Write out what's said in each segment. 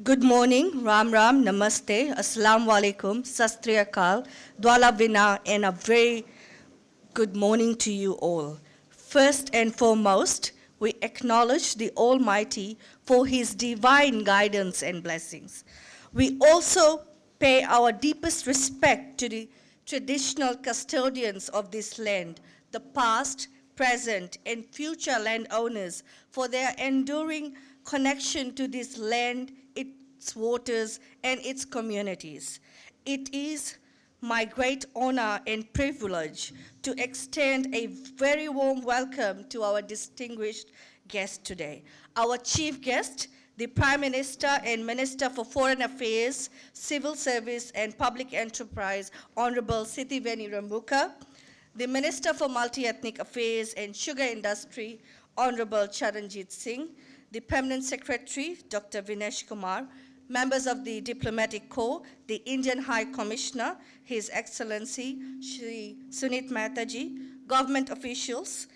Good morning, Ram Ram, Namaste, Assalamu Alaikum, Sat Sri Akal, Dwala Vina, and a very good morning to you all. First and foremost, we acknowledge the Almighty for His divine guidance and blessings. We also pay our deepest respect to the traditional custodians of this land, the past, present, and future landowners for their enduring connection to this land, its waters, and its communities. It is my great honor and privilege to extend a very warm welcome to our distinguished guest today. Our chief guest, the Prime Minister and Minister for Foreign Affairs, Civil Service and Public Enterprise, Honorable Sitiveni Rabuka, the Minister for Multi-Ethnic Affairs and Sugar Industry, Honorable Charanjit Singh, the Permanent Secretary, Dr. Vinesh Kumar, members of the Diplomatic Corps, the Indian High Commissioner, His Excellency Shri Sunit Mehtaji, government officials,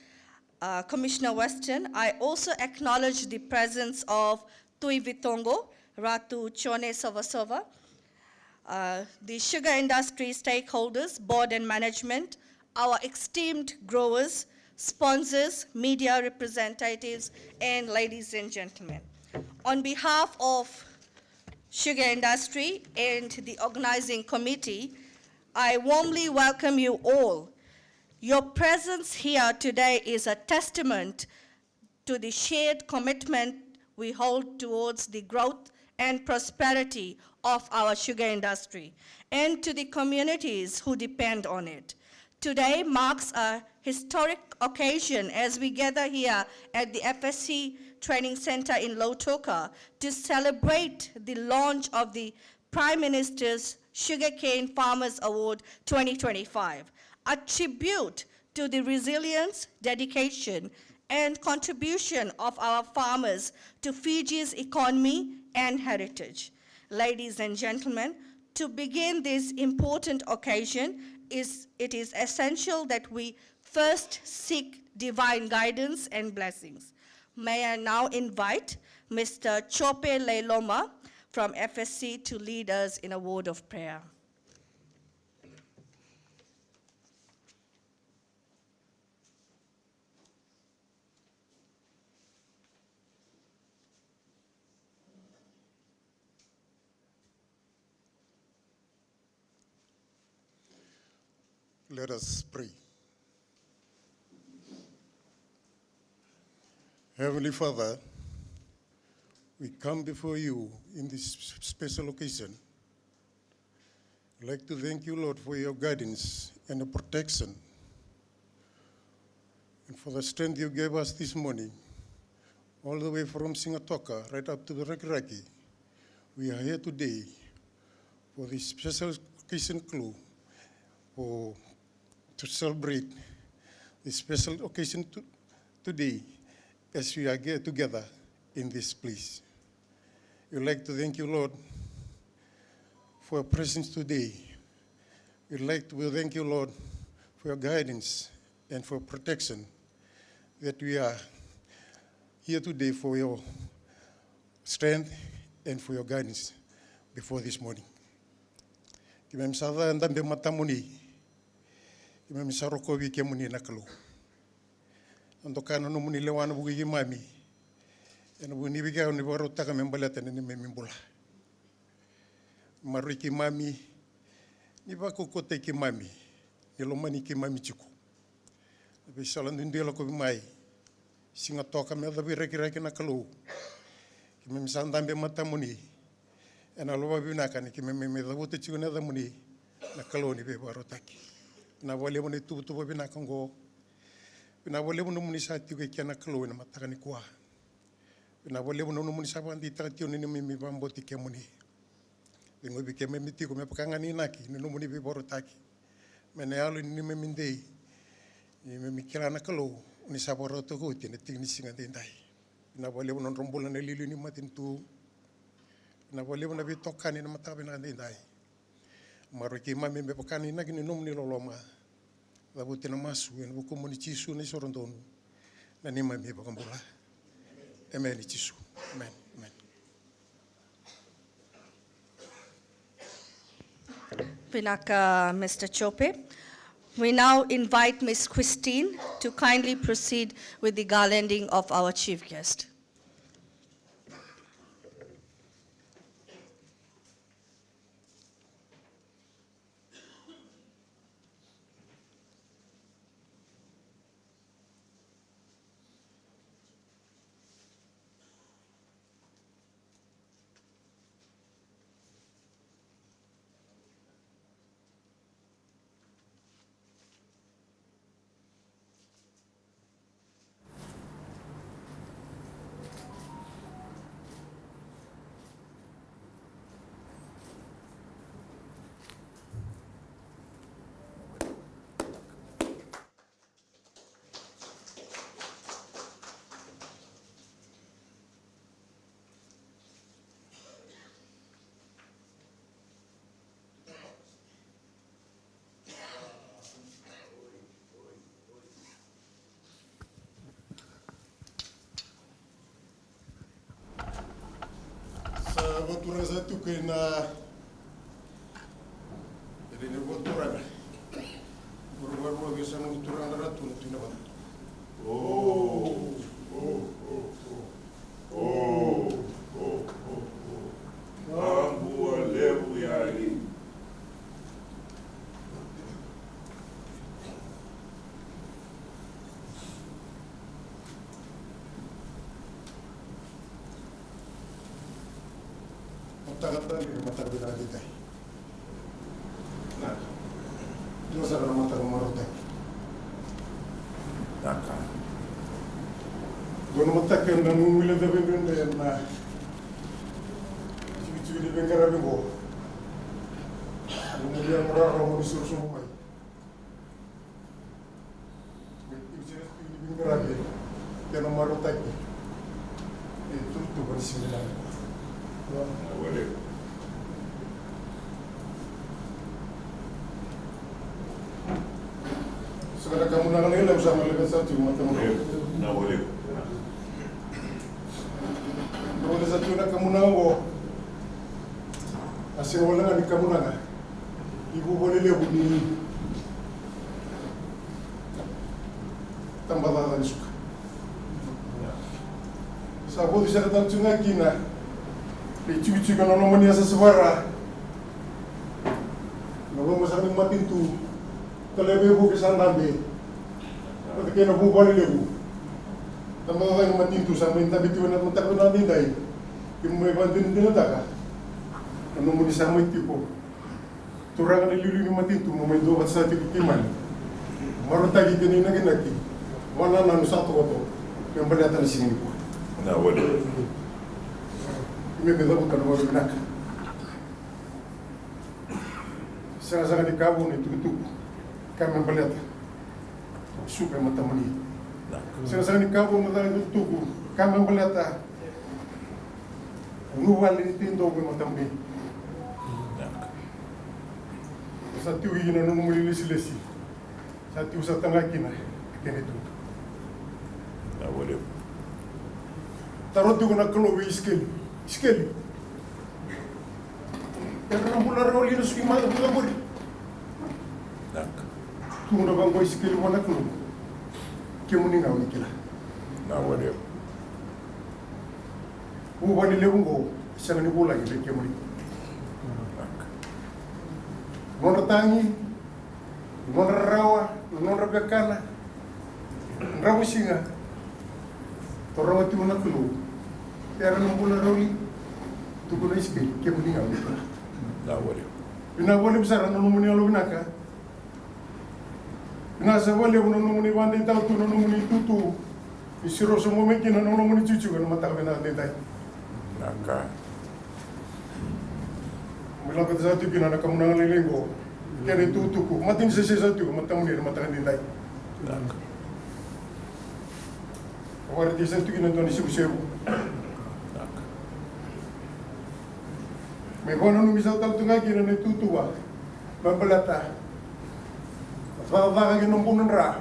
Commissioner Weston. I also acknowledge the presence of Tui Vitongo, Ratu Chone Savasova, the sugar industry stakeholders, board and management, our esteemed growers, sponsors, media representatives, and ladies and gentlemen. On behalf of sugar industry and the organizing committee, I warmly welcome you all. Your presence here today is a testament to the shared commitment we hold towards the growth and prosperity of our sugar industry and to the communities who depend on it. Today marks a historic occasion as we gather here at the FSC Training Center in Lautoka to celebrate the launch of the Prime Minister's Sugarcane Farmers Award 2025, a tribute to the resilience, dedication, and contribution of our farmers to Fiji's economy and heritage. Ladies and gentlemen, to begin this important occasion, it is essential that we first seek divine guidance and blessings. May I now invite Mr. Chope Leiloma from FSC to lead us in a word of prayer. Let us pray. Heavenly Father, we come before you in this special occasion. I'd like to thank you, Lord, for your guidance and the protection, and for the strength you gave us this morning, all the way from Lautoka right up to the Rakiraki. We are here today for this special occasion clue to celebrate this special occasion today as we are here together in this place. We'd like to thank you, Lord, for your presence today. We'd like to thank you, Lord, for your guidance and for protection, that we are here today for your strength and for your guidance before this morning. Kimemsada ndambe matamuni, kimemsaroko wike muni nakalo. Andokano no muni lewana bugi mami. Ena buni biga ni baro taka membalata ni memimbula. Mariki mami ni bako kote ki mami. Ni lomani ki mami chiku. Be sala ndindela ko mai. Singa toka me da bireki nakalo. Kimemsandambe matamuni. Ena loba binaka ni kimeme da wote chiku na da muni nakalo ni be baro taki. Na wale muni tu binaka ngo. Na wale muni muni sa tiku ke nakalo na mataka ni kwa. Na wale muni muni sa bandi takatio ni mimi bamboti ke muni. Dengo bi ke mimi tiku me pakanga ni naki ni muni be baro taki. Mene alu ni mimi ndei. Ni mimi kila nakalo ni sa baro to ko ti ni tingni singa ndai. Na wale muni rombola na lilu ni matin tu. Na wale muni be tokani na matabe na ndai. Maroki mami me pakani na kini nomni loloma. La butina masu en buku moni chisu ni sorondonu. Na ni mami pakambola. Amen chisu. Amen. Amen. Pinaka, Mr. Chope. We now invite Ms. Christine to kindly proceed with the garlanding of our chief guest. Votura satu kena jadi ni votura baru biasa votura ada ratu tu nak. Ambu lebu yari. Mata-mata ni mata beda kita. Nah, dua sahaja mata rumah Daka. Gua mata kena nungguin tapi benda na. Cuci di bengkara bengko. Kemudian orang disuruh semua. Cuci di bengkara bengko. Kena maru tak. Itu tu bersih dah. Boleh. Sekarang kamu nak lagi lah bersama dengan satu macam mana? Nah boleh. Kalau satu nak kamu nak wo, asyik orang ni kamu nak, ibu boleh lihat bunyi. Tambah lagi suka. Sahabat bisa datang cungai kina. Cuci kan orang mania sesuara, orang masih matin tu, kalau ibu kesan nabe, kalau kena ibu balik ibu, tambah orang matin tu sampai tapi tu nak mentak nanti dah, ibu bantuin dia tak, orang muni sama itu po, turang ada lulu matin tu, momen dua pasal itu kiman, maru tadi kena lagi, mana nanu satu auto, yang berdatang di sini po. Nah boleh. Ini betul bukan orang nak. Sangat-sangat di kabun itu kami melihat super mata mani. Sangat-sangat di kabun mata itu kami melihat nuwal ini tindo mata mani. Satu ini nanu muli lesi. Satu tengah kina kini itu. Tak boleh. Taruh tu kena keluar sekali. Yang nak bulan roli itu suki mata bulan bodi. Tu nak bangkoi sekali mana kelu. Kemuni ngau ni kila. Nah boleh. Bukan di lewunggo, sangat ni bola ni kemuni. Nona tangi, nona rawa, nona bekana, rawa singa. Torang itu mana kelu. Yang nak bulan roli. Tu kena sekali, kemuni ngau ni kila. Nah boleh. Ina boleh besar nona muni alu binaka. Nasa boleh nona muni bandai tahu tu nona muni tutu. Isiro semua mungkin nona muni cucu kan mata bena detai. Naka. Mula kata satu kena nak kamu nangan lelenggo. Kena tutu ku. Matin sesi satu mata muni mata kan detai. Naka. Awak di satu kena tuan isibu. Mekono nu misal tahu tengah kira ni tutu wah, membelata. Faham yang nombor nera,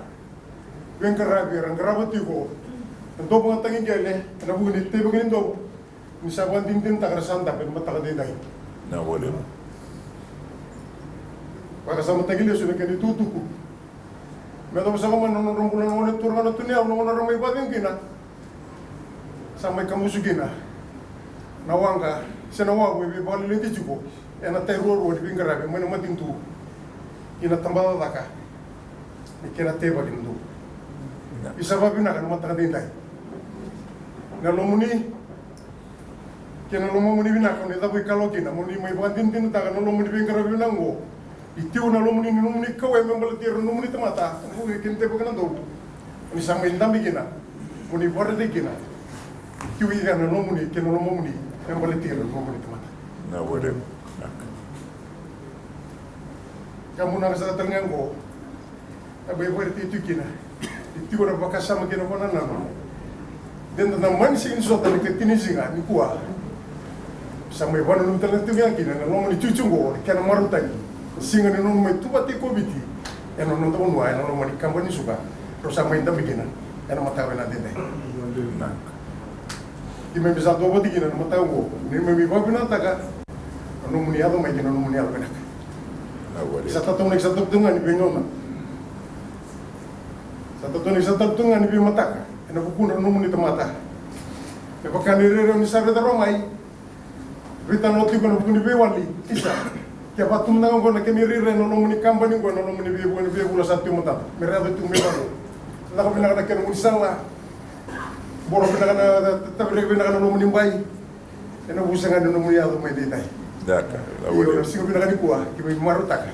bengkara biar angkara batigo. Untuk mengatakan jale, kerana bukan itu begini tu, misal bukan tintin tak kerasa tak, tapi mata kadai. Nah boleh. Wakasama tagile suna kani tutuku. Meda masaka mana rombulan wane turana tunia wana ramai badin kina. Samai kamusu kina. Nawanga sena wagu ibi bali lenti chuko. Ena terror wadi bingarabe mana matin tu. Ina tambala daka. Ikena teba kindu. Isababi na kana mataka dintai. Na lomuni kena lomuni bina kana dabu ikalo kina muni mai badin tin ta kana lomuni bingarabe nango. Itiu na lomuni ni lomuni kawe membala tiro lomuni tamata. Ngu kente bukana do. Ni samai ndambi kina. Muni borde kina. Itiu ida na lomuni kena lomuni membala tiro lomuni tamata. Na wale. Kamu na sa tangango. Abay borde itu kina. Itiu na bakasama kina kona na. Dentro da mansi insota ni ketini singa ni kuah. Samai bana nung talang kina na lomuni cucungo kena marutani. Singa ni nung may tupati ko biti. Eno nung taon wa, eno nung manikamba ni suka. Pero sa may dami kina, eno matawa natin tayo. Di may bisa dobo di kina, matawa ko. Ni may bibaw pinataka. Anong muniado may kina, anong muniado pinaka. Isa tatong nagsatagtungan, ibi nga. Sa tatong nagsatagtungan, ibi mataka. Eno bukuna, anong munita mata. E pagkanirero ni Sarita Romay, Rita noti ko na bukuni bewali, isa. Kaya batum na ko na kinirire no muni company ko no muni bibu la satu mata. Merado tu me baru. La ko pinaka na muni sala. Boro pinaka na tabre pinaka no muni bai. Eno busanga no muni ado mai dai. Daka. Iyo singo pinaka ni kuah, ki mai maru taka.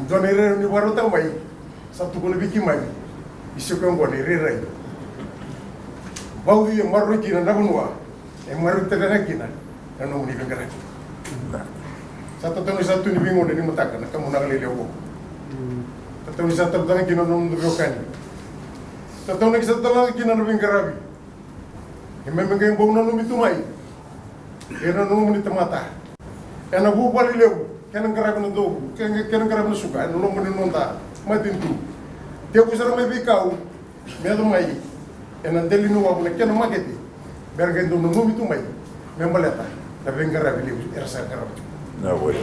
Donere ni baru ta mai. Satu ko lebih ki mai. Isu ko ngone rire. Bau dia maru ki na nabunwa. Maru tena kina. No muni bengara. Satu ni bingung ni mataka na kamu nakalili ako. Tatong ni satu tanga kinanom do kani. Tatong ni satu tanga kinanom bingarabi. Memang kayong bau nanu mitumai. Kena nanu ni tamata. Kena bu pali lew. Kena garabi na do. Kena garabi na suka. Nanu mo nonta. Matintu. Dia pusara may bikaw. Medo mai. Kena deli no wag na kena mageti. Bergen do nanu mitumai. Membaleta. Na bingarabi lew. Ersa garabi. Na wale.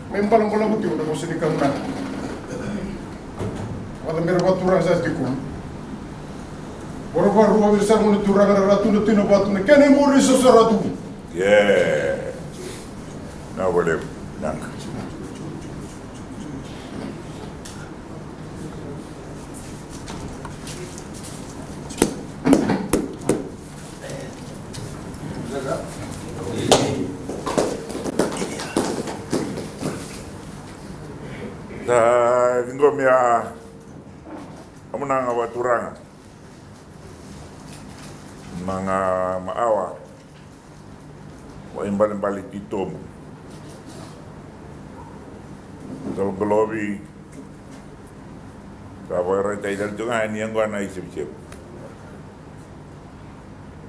Membalang bola buti udah bosan di kamar. Wala mera baturang sa dikum. Baru ruang besar mun turang ratu na tino batu na kene muri sa ratu. Yeah. Na wale. Nang. Vingomia amunanga waturanga mga maawa wa imbali titomu tol globi kawara taidal tunga ni yang wana isip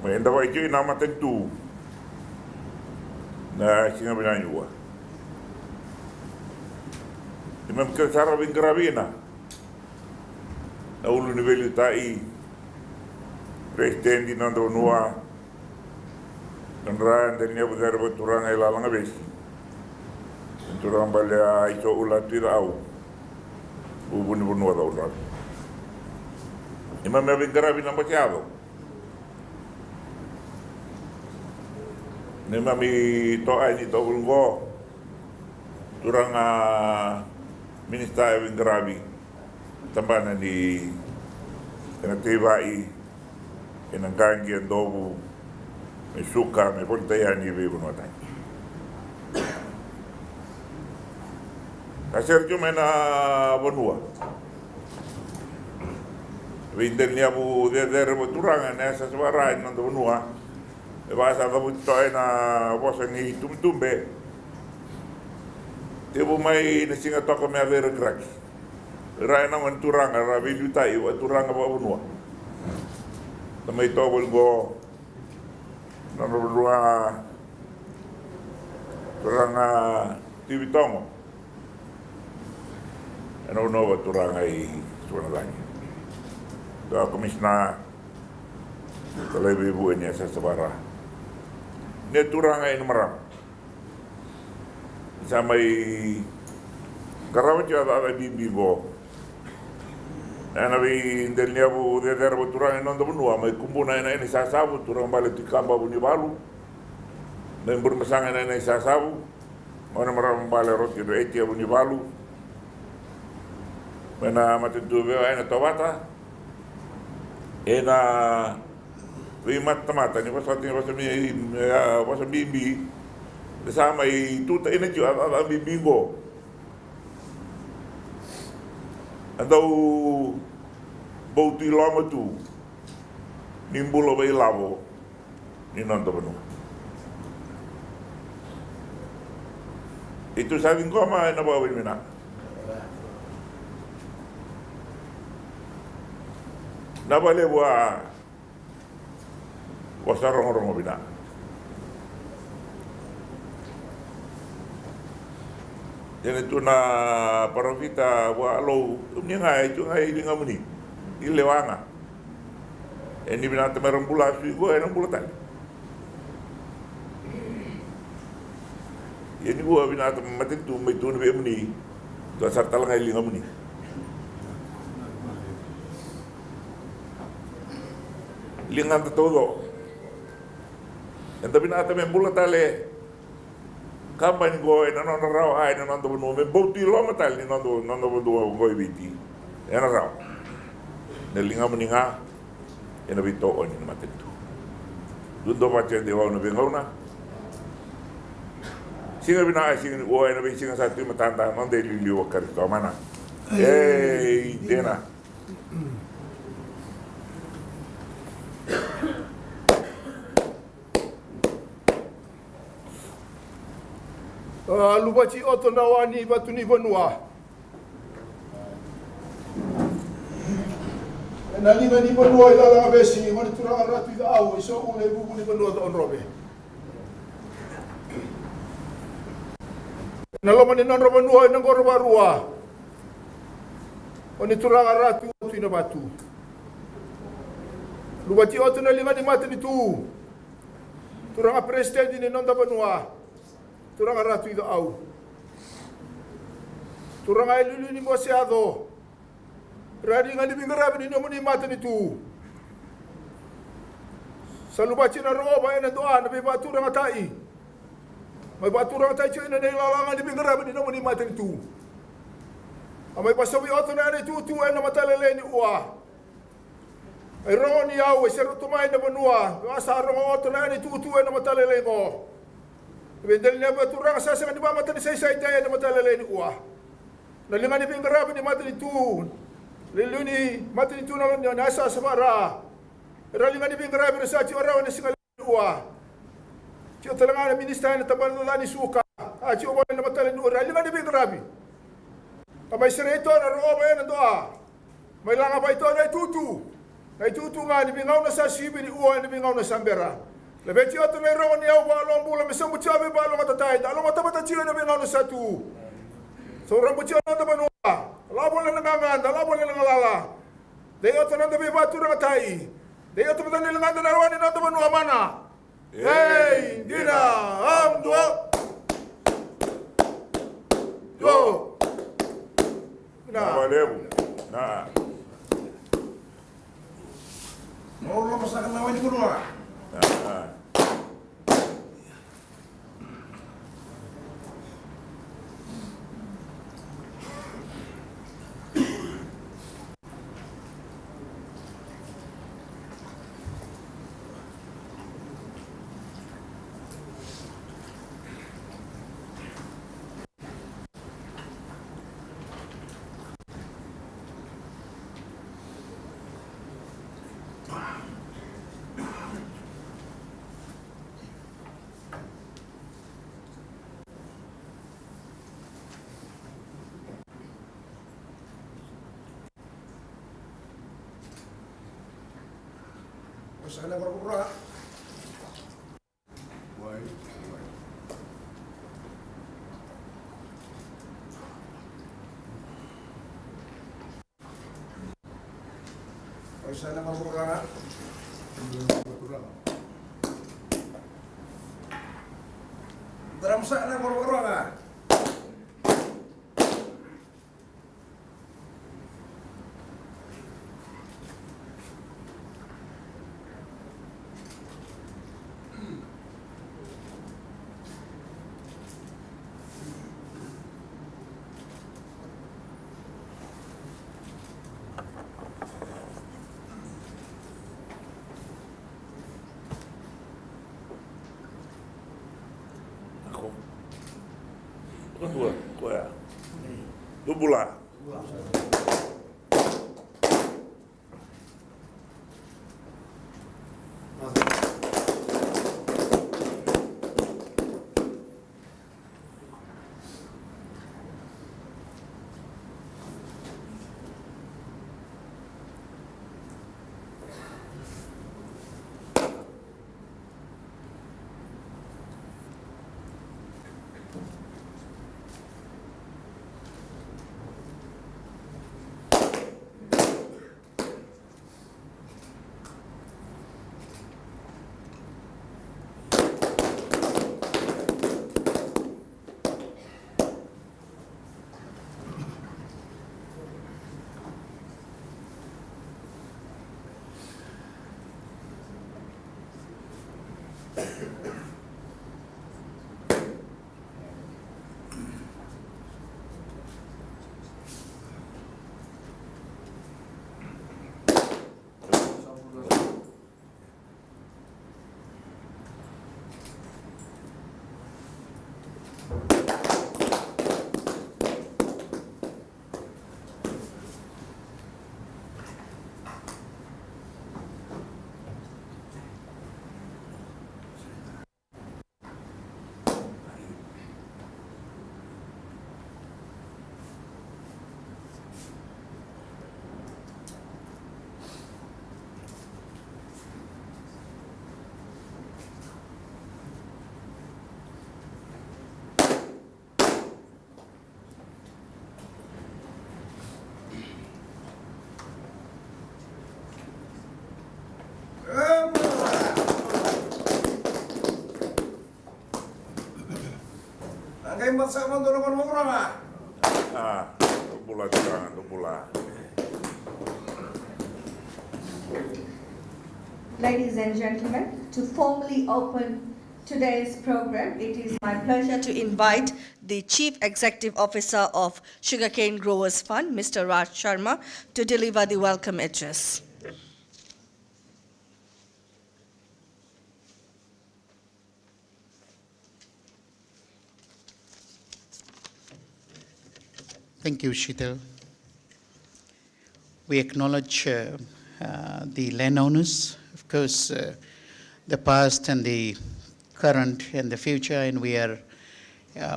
mayenda wa iki nama tentu na singa binanyua Imam kesara bingkarabina. Na ulu niveli tai presiden di nando nua kendaraan dan dia benar beturang elalang abis. Turang balya iso ulat tirau. Ubun wala ulat. Imam bingkarabina masyado. Imam toa ini to ulgo turang Ministerial Grabi tambana di Tibai Enanggangi and Dobu Mesuka me Pontayani Vivonota. Kasir cuma na bonua. Vinden niya bu der turangan nasa suarain ng bonua. Basta kabut toy na bosan ni tumtumbe. Tibu mai nasinga toka me avere crack. Rai na man turanga rabi lutai wa turanga ba bunwa. Tamai to go na ruwa turanga tibitongo. Ano no ba turanga I suwana lagi. Da komisna kalai bu niya sa sabara. Ne turanga in maram. Sa may Karawa ada bimbingo. Nabi delia bu der bu turang non benua mai kumbuna ini sasabu turang balik di kamba bunyi balu. Dan bermesang ini sasabu. Mana maram balik roti do etia bunyi balu. Mana mati dua ena tawata. Ena mat tamata ni pasal bimbi. Sama itu tak ini juga ada bimbingo. Atau bauti lama tu nimbulo bai lavo ni nonton penuh. Itu saking koma na bawa mina. Na bale buat wasarong-rong bina. Jadi tu na parafita wa lo ni ngai tu ngai di ngamuni ilewanga ini binatang merumpula sui gua enam bulatan ini gua binatang mati tu mai tu ni muni tu asal talang ngai ngamuni lingan todo enta binatang membulatale kapan gue non raw ai non do no me bauti lo matal ni non do go biti era raw nelinga meninga ena bito on ni matetu dundo pace de wa no bengona singa bina ai singa o ena bi singa satu matanda non de li o kar to mana dena Lubaci oto nawani batu ni benua. Nalinga ni benua ila la besi ngoni turang ratu ida au iso une bubu ni benua to onrobe. Naloma ni non roba nuo nang roba rua. Oni turang ratu tu ina batu. Lubaci oto nalinga ni mate ni tu. Turang presiden ni non da benua. Turang ratu ida au. Turang ai lulu ni mosiado. Radi ngani bingarabi ni nomoni mata ni tu. Salubaci na roba ena doa na be baturang atai. Mai baturang atai china nei lalangan ni bingarabi ni nomoni mata ni tu. Amai pasawi oto na ni tu ena matalele ni ua. Ai roni au e seru tumai na benua. Asa rongo oto na ni tu ena matalele ngo. Bendel niya ba turang sa di ba mata ni say tayo na matalele ni uwa. Nalingan ni bingarabi ni mata ni tu. Lilu ni mata ni tu na nasa sa para. Ralingan ni bingarabi na sa chi oraw ni singal ni uwa. Chi talaga na ministerial na tabal na ni suka. Chi uwa na matalele ni uwa. Ralingan ni bingarabi. Kamay sireto na roba yan na doa. May langa ba ito na itutu. Na itutu nga ni bingaw na sa sibi ni uwa ni bingaw na sambera. Lebeti oto na irawan niya balong bula misang mutsabi balong atatay. Dalong matabata chiyo na bingaw na satu. So orang mutsabi na tabanua. Labo na nangangan, labo na nangalala. Deo oto na tabi batu na atay. Deo oto na nilangan na narawan na tabanua mana. Hey, dina, dua. Go. Na valeu. Na. Mau lo masakan lawan di benua. Sana berkurang. Sana berkurang. Dalam sana berkurang. Dubula. Angay masaman doon naman mo kurang Dubula jangan dubula. Ladies and gentlemen, to formally open today's program, it is my pleasure to invite the Chief Executive Officer of Sugarcane Growers Fund, Mr. Raj Sharma, to deliver the welcome address. Thank you, Sheetal. We acknowledge the landowners, of course, the past and the current and the future, and we are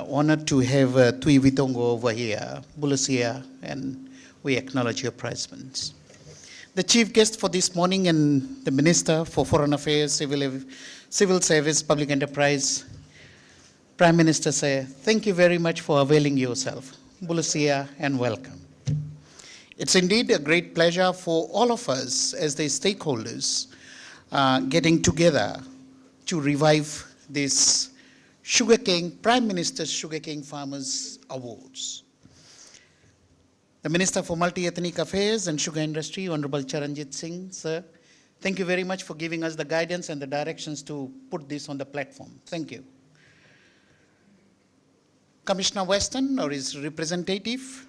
honored to have Tui Vitongo over here, Bulasia, and we acknowledge your presence. The chief guest for this morning and the Minister for Foreign Affairs, Civil Service, Public Enterprise, Prime Minister say, thank you very much for availing yourself. Bulasia, and welcome. It's indeed a great pleasure for all of us as the stakeholders getting together to revive this Prime Minister's Sugarcane Farmers Awards. The Minister for Multi-Ethnic Affairs and Sugar Industry, Honorable Charanjit Singh, sir, thank you very much for giving us the guidance and the directions to put this on the platform. Thank you. Commissioner Weston or his representative,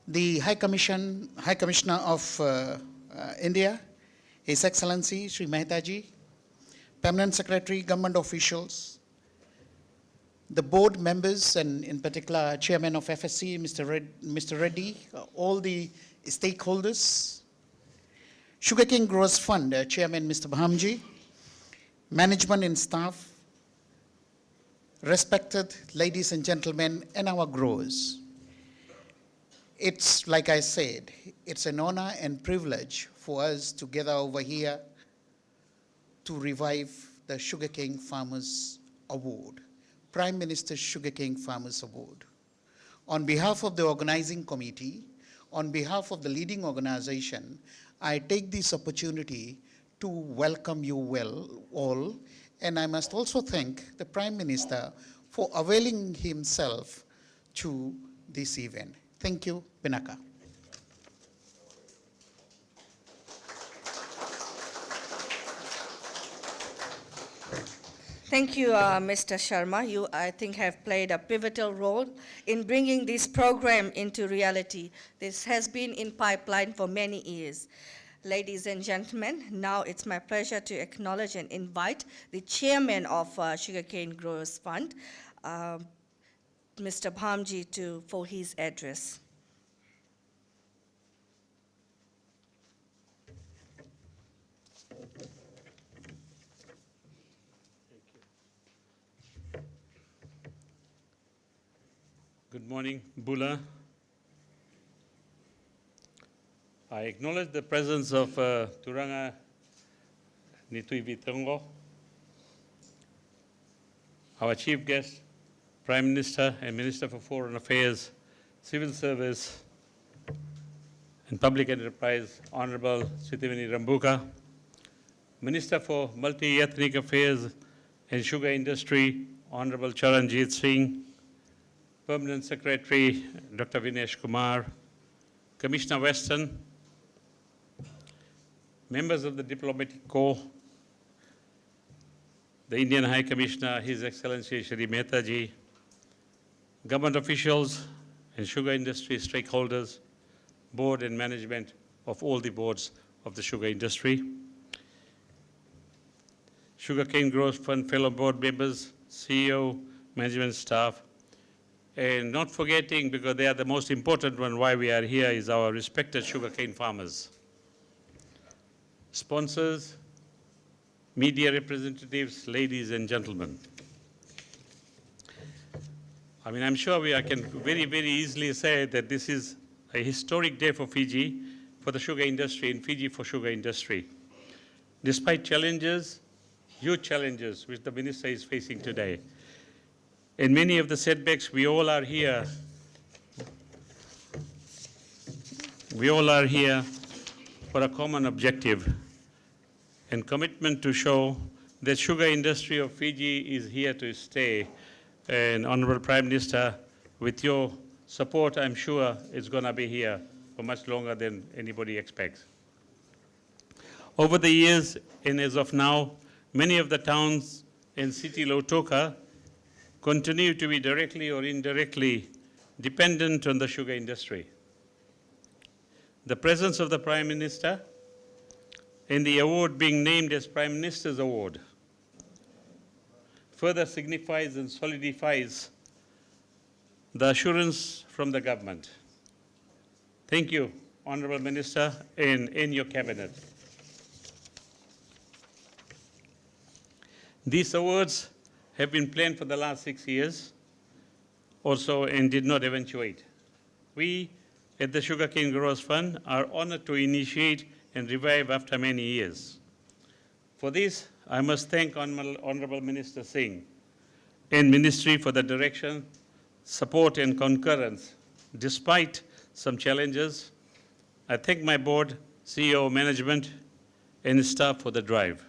the High Commissioner of India, His Excellency Sri Mehtaji, Permanent Secretary, government officials, the board members, and in particular Chairman of FSC, Mr. Reddy, all the stakeholders, Sugarcane Growers Fund, Chairman Mr. Bhamji, management and staff, respected ladies and gentlemen, and our growers. It's, like I said, it's an honor and privilege for us to gather over here to revive the Sugarcane Farmers Award, Prime Minister's Sugarcane Farmers Award. On behalf of the organizing committee, on behalf of the leading organization, I take this opportunity to welcome you all, and I must also thank the Prime Minister for availing himself to this event. Thank you, Pinaka. Thank you, Mr. Sharma. You, I think, have played a pivotal role in bringing this program into reality. This has been in pipeline for many years. Ladies and gentlemen, now it's my pleasure to acknowledge and invite the chairman of Sugarcane Growers Fund, Mr. Bhamji for his address. Good morning, Bula. I acknowledge the presence of Turanga Nitui Vitongo, our chief guest, Prime Minister and Minister for Foreign Affairs, Civil Service and Public Enterprise, Honorable Sitiveni Rabuka, Minister for Multi-Ethnic Affairs and Sugar Industry, Honorable Charanjit Singh, Permanent Secretary, Dr. Vinesh Kumar, Commissioner Weston, members of the Diplomatic Corps, the Indian High Commissioner, His Excellency Shri Mehtaji, government officials and sugar industry stakeholders, board and management of all the boards of the sugar industry, Sugarcane Growth Fund fellow board members, CEO, management staff, and not forgetting, because they are the most important one, why we are here, is our respected sugarcane farmers. Sponsors, media representatives, ladies and gentlemen. I mean, I'm sure I can very, very easily say that this is a historic day for Fiji, for the sugar industry, in Fiji for sugar industry. Despite challenges, huge challenges, which the minister is facing today, and many of the setbacks, we all are here. We all are here for a common objective and commitment to show that sugar industry of Fiji is here to stay. And Honorable Prime Minister, with your support, I'm sure it's going to be here for much longer than anybody expects. Over the years, and as of now, many of the towns in city Lautoka continue to be directly or indirectly dependent on the sugar industry. The presence of the Prime Minister and the award being named as Prime Minister's Award further signifies and solidifies the assurance from the government. Thank you, Honorable Minister, and in your cabinet. These awards have been planned for the last 6 years or so and did not eventuate. We at the Sugarcane Growers Fund are honored to initiate and revive after many years. For this, I must thank Honorable Minister Singh and Ministry for the direction, support and concurrence. Despite some challenges, I thank my board, CEO, management and staff for the drive.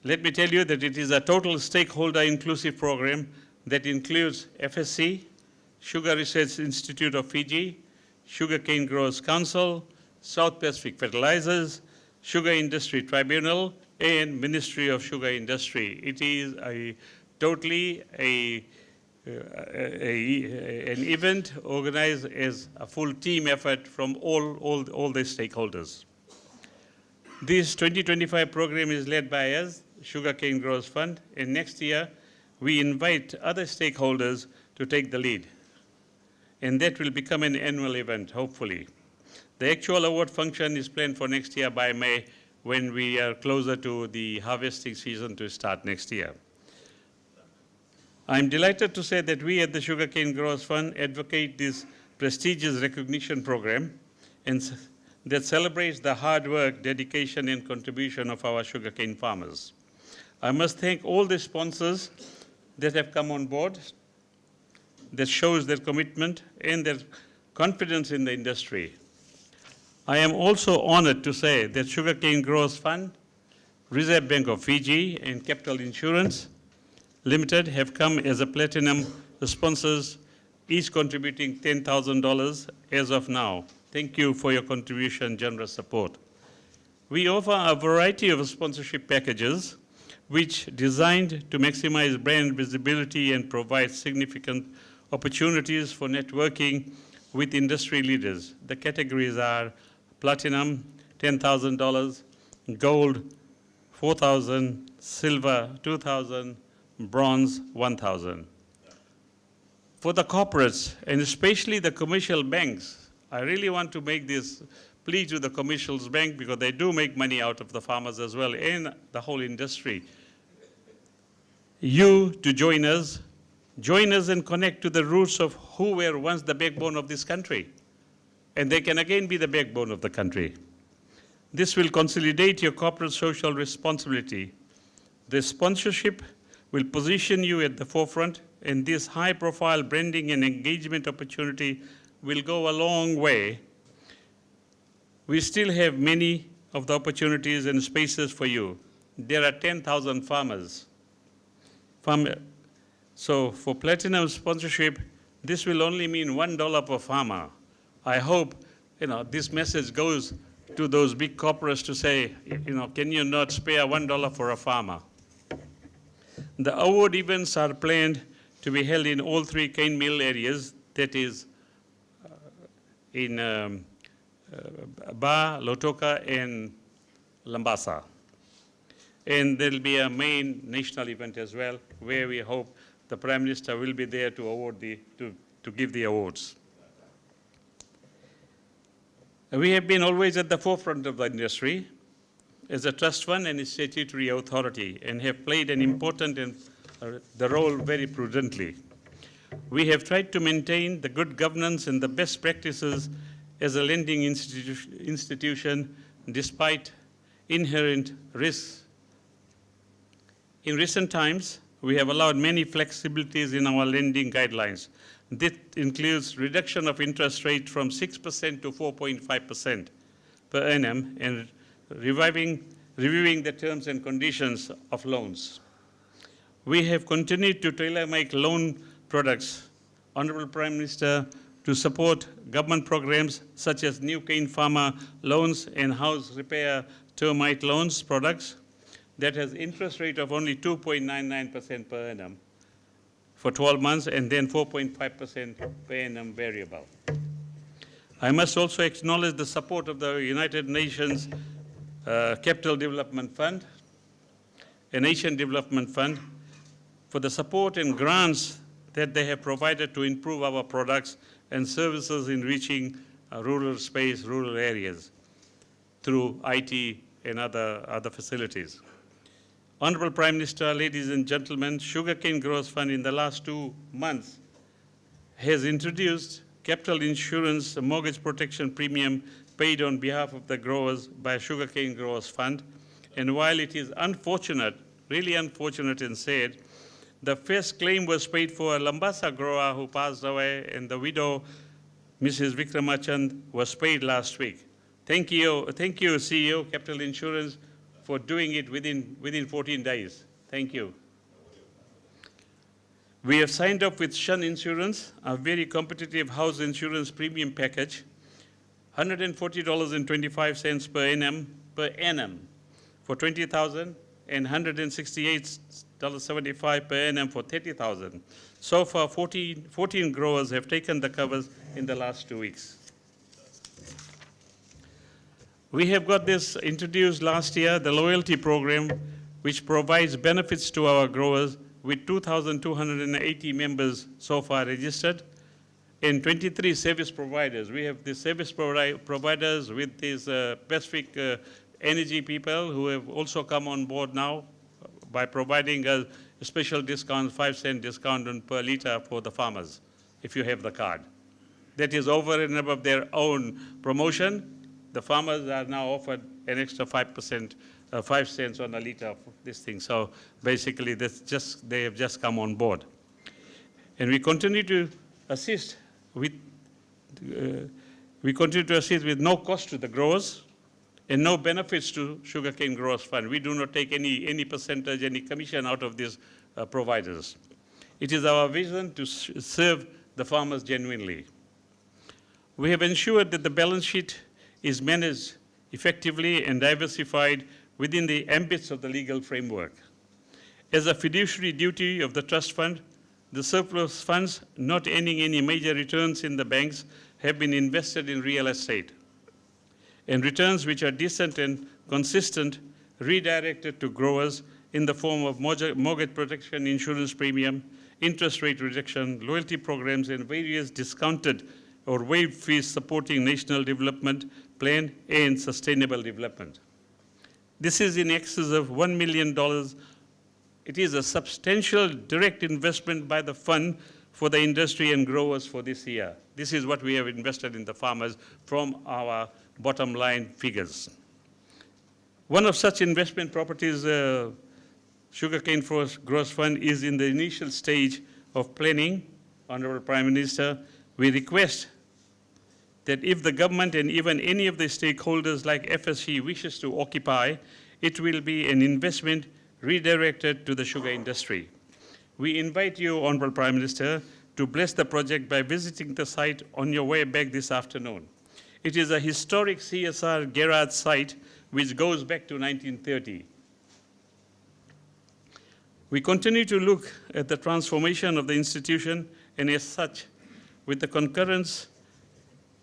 Let me tell you that it is a total stakeholder inclusive program that includes FSC, Sugar Research Institute of Fiji, Sugarcane Growers Council, South Pacific Fertilizers, Sugar Industry Tribunal, and Ministry of Sugar Industry. It is totally an event organized as a full team effort from all the stakeholders. This 2025 program is led by us, Sugarcane Growers Fund, and next year we invite other stakeholders to take the lead. And that will become an annual event, hopefully. The actual award function is planned for next year by May, when we are closer to the harvesting season to start next year. I'm delighted to say that we at the Sugarcane Growers Fund advocate this prestigious recognition program and that celebrates the hard work, dedication, and contribution of our sugarcane farmers. I must thank all the sponsors that have come on board, that shows their commitment and their confidence in the industry. I am also honored to say that Sugarcane Growers Fund, Reserve Bank of Fiji, and Capital Insurance Limited have come as a platinum sponsors, each contributing $10,000 as of now. Thank you for your contribution, generous support. We offer a variety of sponsorship packages which designed to maximize brand visibility and provide significant opportunities for networking with industry leaders. The categories are platinum, $10,000, gold, $4,000, silver, $2,000, bronze, $1,000. For the corporates, and especially the commercial banks, I really want to make this plea to the commercial bank because they do make money out of the farmers as well and the whole industry. You to join us and connect to the roots of who were once the backbone of this country. And they can again be the backbone of the country. This will consolidate your corporate social responsibility. The sponsorship will position you at the forefront, and this high-profile branding and engagement opportunity will go a long way. We still have many of the opportunities and spaces for you. There are 10,000 farmers. So for platinum sponsorship, this will only mean $1 per farmer. I hope this message goes to those big corporates to say, can you not spare $1 for a farmer? The award events are planned to be held in all 3 cane mill areas, that is in Ba, Lautoka, and Lambasa. And there'll be a main national event as well, where we hope the Prime Minister will be there to award to give the awards. We have been always at the forefront of the industry as a trust fund and a statutory authority, and have played an important the role very prudently. We have tried to maintain the good governance and the best practices as a lending institution despite inherent risks. In recent times, we have allowed many flexibilities in our lending guidelines. This includes reduction of interest rate from 6% to 4.5% per annum and reviewing the terms and conditions of loans. We have continued to tailor-make loan products, Honorable Prime Minister, to support government programs such as new cane farmer loans and house repair termite loans products that has interest rate of only 2.99% per annum for 12 months and then 4.5% per annum variable. I must also acknowledge the support of the United Nations Capital Development Fund, an Asian Development Fund, for the support and grants that they have provided to improve our products and services in reaching rural space, rural areas through IT and other facilities. Honorable Prime Minister, ladies and gentlemen, Sugarcane Growers Fund in the last 2 months has introduced capital insurance mortgage protection premium paid on behalf of the growers by Sugarcane Growers Fund. And while it is unfortunate, really unfortunate and sad, the first claim was paid for a Lambasa grower who passed away, and the widow, Mrs. Vikramachand, was paid last week. Thank you, CEO, Capital Insurance, for doing it within 14 days. Thank you. We have signed up with Shun Insurance, a very competitive house insurance premium package, $140.25 per annum for 20,000 and $168.75 per annum for 30,000. So far, 14 growers have taken the covers in the last 2 weeks. We have got this introduced last year, the loyalty program, which provides benefits to our growers with 2,280 members so far registered and 23 service providers. We have the service providers with these Pacific energy people who have also come on board now by providing a special discount, 5-cent discount on per liter for the farmers, if you have the card. That is over and above their own promotion. The farmers are now offered an extra 5 cents on a liter of this thing. So basically, they have just come on board. And we continue to assist with no cost to the growers and no benefits to Sugarcane Growers Fund. We do not take any percentage, any commission out of these providers. It is our vision to serve the farmers genuinely. We have ensured that the balance sheet is managed effectively and diversified within the ambits of the legal framework. As a fiduciary duty of the trust fund, the surplus funds not earning any major returns in the banks have been invested in real estate, and returns which are decent and consistent redirected to growers in the form of mortgage protection insurance premium interest rate reduction, loyalty programs, and various discounted or waived fees supporting national development plan and sustainable development. This is in excess of $1 million. It is a substantial direct investment by the fund for the industry and growers for this year. This is what we have invested in the farmers from our bottom line figures. One of such investment properties, Sugarcane Growers Fund, is in the initial stage of planning. Honorable Prime Minister, we request that if the government and even any of the stakeholders like FSC wishes to occupy, it will be an investment redirected to the sugar industry. We invite you, Honorable Prime Minister, to bless the project by visiting the site on your way back this afternoon. It is a historic CSR garage site which goes back to 1930. We continue to look at the transformation of the institution, and as such, with the concurrence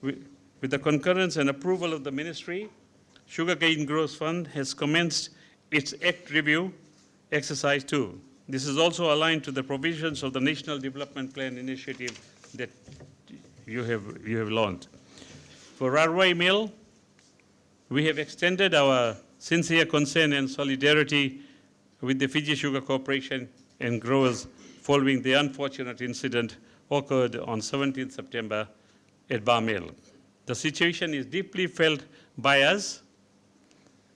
and approval of the Ministry, Sugarcane Growers Fund has commenced its Act Review Exercise 2. This is also aligned to the provisions of the National Development Plan initiative that you have launched. For Railway Mill, we have extended our sincere concern and solidarity with the Fiji Sugar Corporation and growers following the unfortunate incident occurred on 17 September at Bar Mill. The situation is deeply felt by us,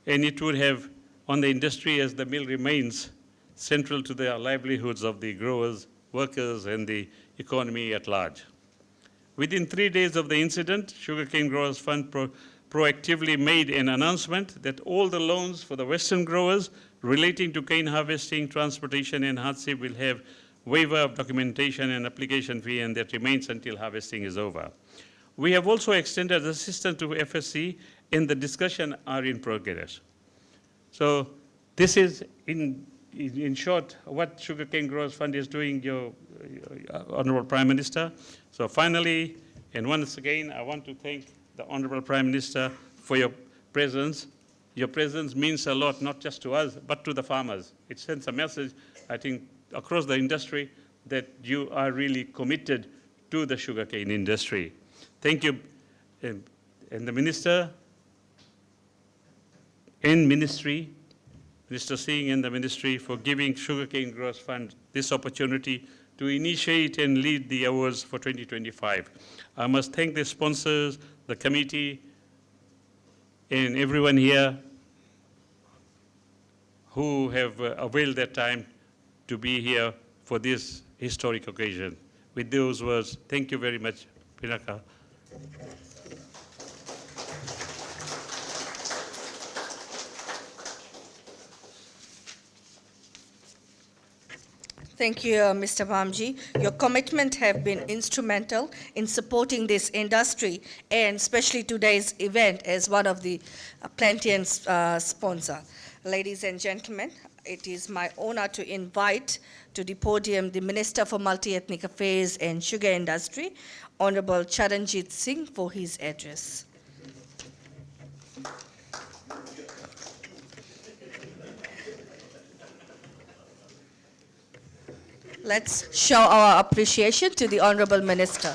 and it would have on the industry as the mill remains central to the livelihoods of the growers, workers, and the economy at large. Within 3 days of the incident, Sugarcane Growers Fund proactively made an announcement that all the loans for the Western growers relating to cane harvesting, transportation, and hardship will have waiver of documentation and application fee, and that remains until harvesting is over. We have also extended assistance to FSC, and the discussion are in progress. So this is, in short, what Sugarcane Growers Fund is doing, your Honorable Prime Minister. So finally, and once again, I want to thank the Honorable Prime Minister for your presence. Your presence means a lot, not just to us, but to the farmers. It sends a message, I think, across the industry that you are really committed to the sugarcane industry. Thank you, and the Minister and Ministry, Mr. Singh and the Ministry, for giving Sugarcane Growers Fund this opportunity to initiate and lead the awards for 2025. I must thank the sponsors, the committee, and everyone here who have availed their time to be here for this historic occasion. With those words, thank you very much, Pinaka. Thank you, Mr. Bamji. Your commitment have been instrumental in supporting this industry, and especially today's event as one of the Plantian sponsor. Ladies and gentlemen, it is my honor to invite to the podium the Minister for Multi-Ethnic Affairs and Sugar Industry, Honorable Charanjit Singh, for his address. Let's show our appreciation to the Honorable Minister.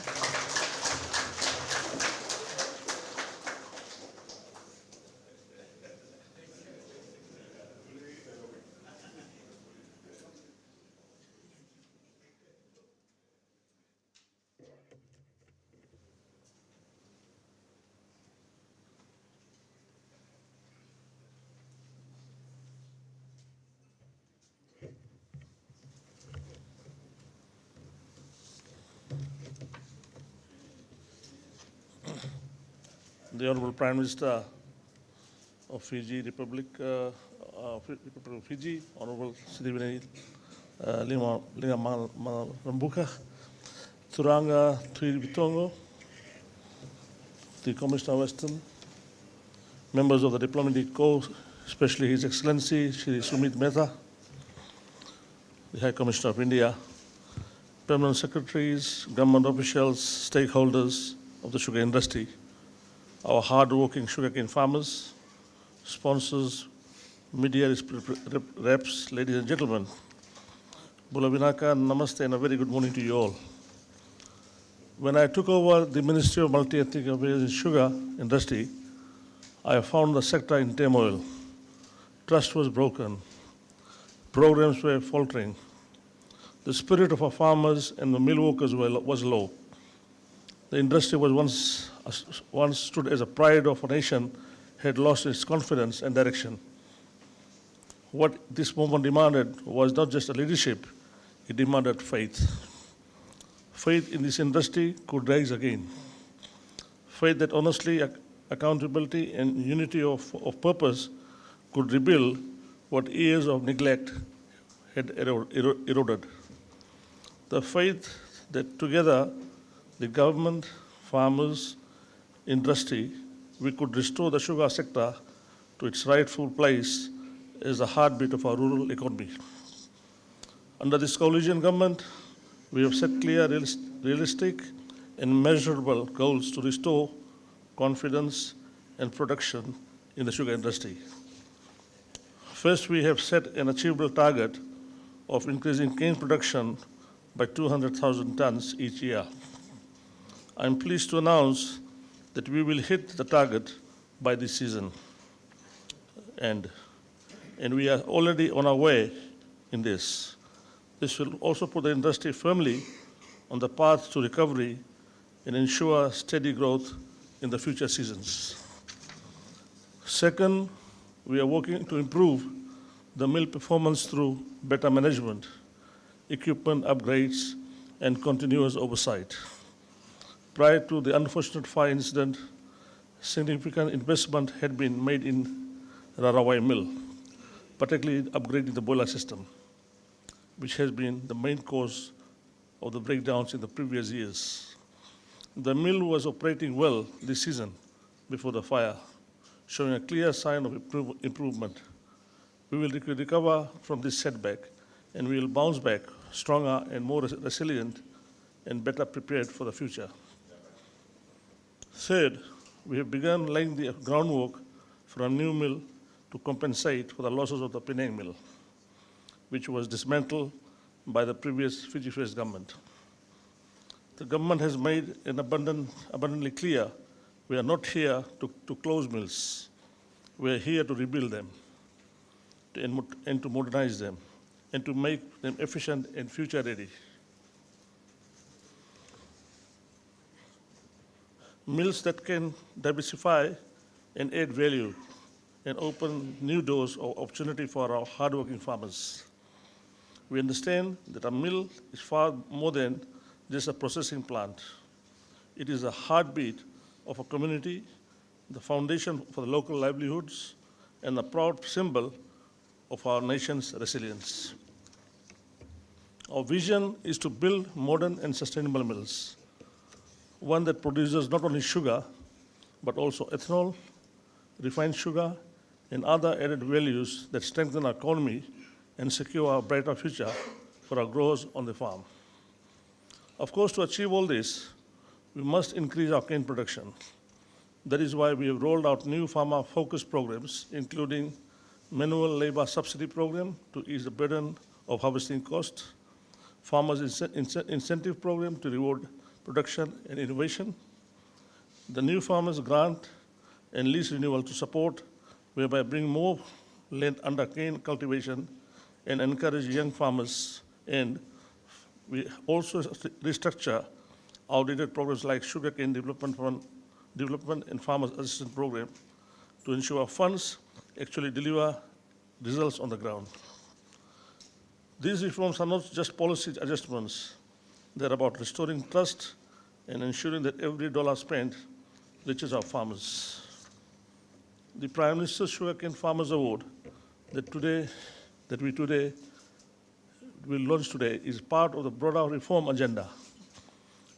The Honorable Prime Minister of Fiji, Republic of Fiji, Honorable Sitiveni, Rabuka, Turanga Tui Bitongo, the Commissioner Western, members of the Diplomatic Corps, especially His Excellency Shri Sumit Mehta, the High Commissioner of India, permanent secretaries, government officials, stakeholders of the sugar industry, our hard-working sugarcane farmers, sponsors, media reps, ladies and gentlemen. Bulavinaka, namaste, and a very good morning to you all. When I took over the Ministry of Multi-Ethnic Affairs and Sugar industry, I found the sector in turmoil. Trust was broken. Programs were faltering. The spirit of our farmers and the mill workers was low. The industry was once stood as a pride of a nation, had lost its confidence and direction. What this movement demanded was not just a leadership, it demanded faith. Faith in this industry could rise again. Faith that honestly, accountability, and unity of purpose could rebuild what years of neglect had eroded. The faith that together, the government, farmers, industry, we could restore the sugar sector to its rightful place as the heartbeat of our rural economy. Under this coalition government, we have set clear, realistic, and measurable goals to restore confidence and production in the sugar industry. First, we have set an achievable target of increasing cane production by 200,000 tons each year. I'm pleased to announce that we will hit the target by this season. And we are already on our way in this. This will also put the industry firmly on the path to recovery and ensure steady growth in the future seasons. Second, we are working to improve the mill performance through better management, equipment upgrades, and continuous oversight. Prior to the unfortunate fire incident, significant investment had been made in Rarawai mill, particularly upgrading the boiler system, which has been the main cause of the breakdowns in the previous years. The mill was operating well this season before the fire, showing a clear sign of improvement. We will recover from this setback, and we will bounce back stronger and more resilient and better prepared for the future. Third, we have begun laying the groundwork for a new mill to compensate for the losses of the Penang mill, which was dismantled by the previous Fiji First government. The government has made it abundantly clear we are not here to close mills. We are here to rebuild them and to modernize them and to make them efficient and future ready. Mills that can diversify and add value and open new doors of opportunity for our hardworking farmers. We understand that a mill is far more than just a processing plant. It is the heartbeat of a community, the foundation for the local livelihoods, and a proud symbol of our nation's resilience. Our vision is to build modern and sustainable mills, one that produces not only sugar, but also ethanol, refined sugar, and other added values that strengthen our economy and secure a brighter future for our growers on the farm. Of course, to achieve all this, we must increase our cane production. That is why we have rolled out new farmer-focused programs, including manual labor subsidy program to ease the burden of harvesting costs, farmers incentive program to reward production and innovation, the new farmers grant and lease renewal to support, whereby bring more land under cane cultivation and encourage young farmers. And we also restructure outdated programs like Sugarcane Development Fund, Development and Farmers Assistance Program to ensure funds actually deliver results on the ground. These reforms are not just policy adjustments. They're about restoring trust and ensuring that every dollar spent reaches our farmers. The Prime Minister's Sugarcane Farmers Award that we will launch today is part of the broader reform agenda.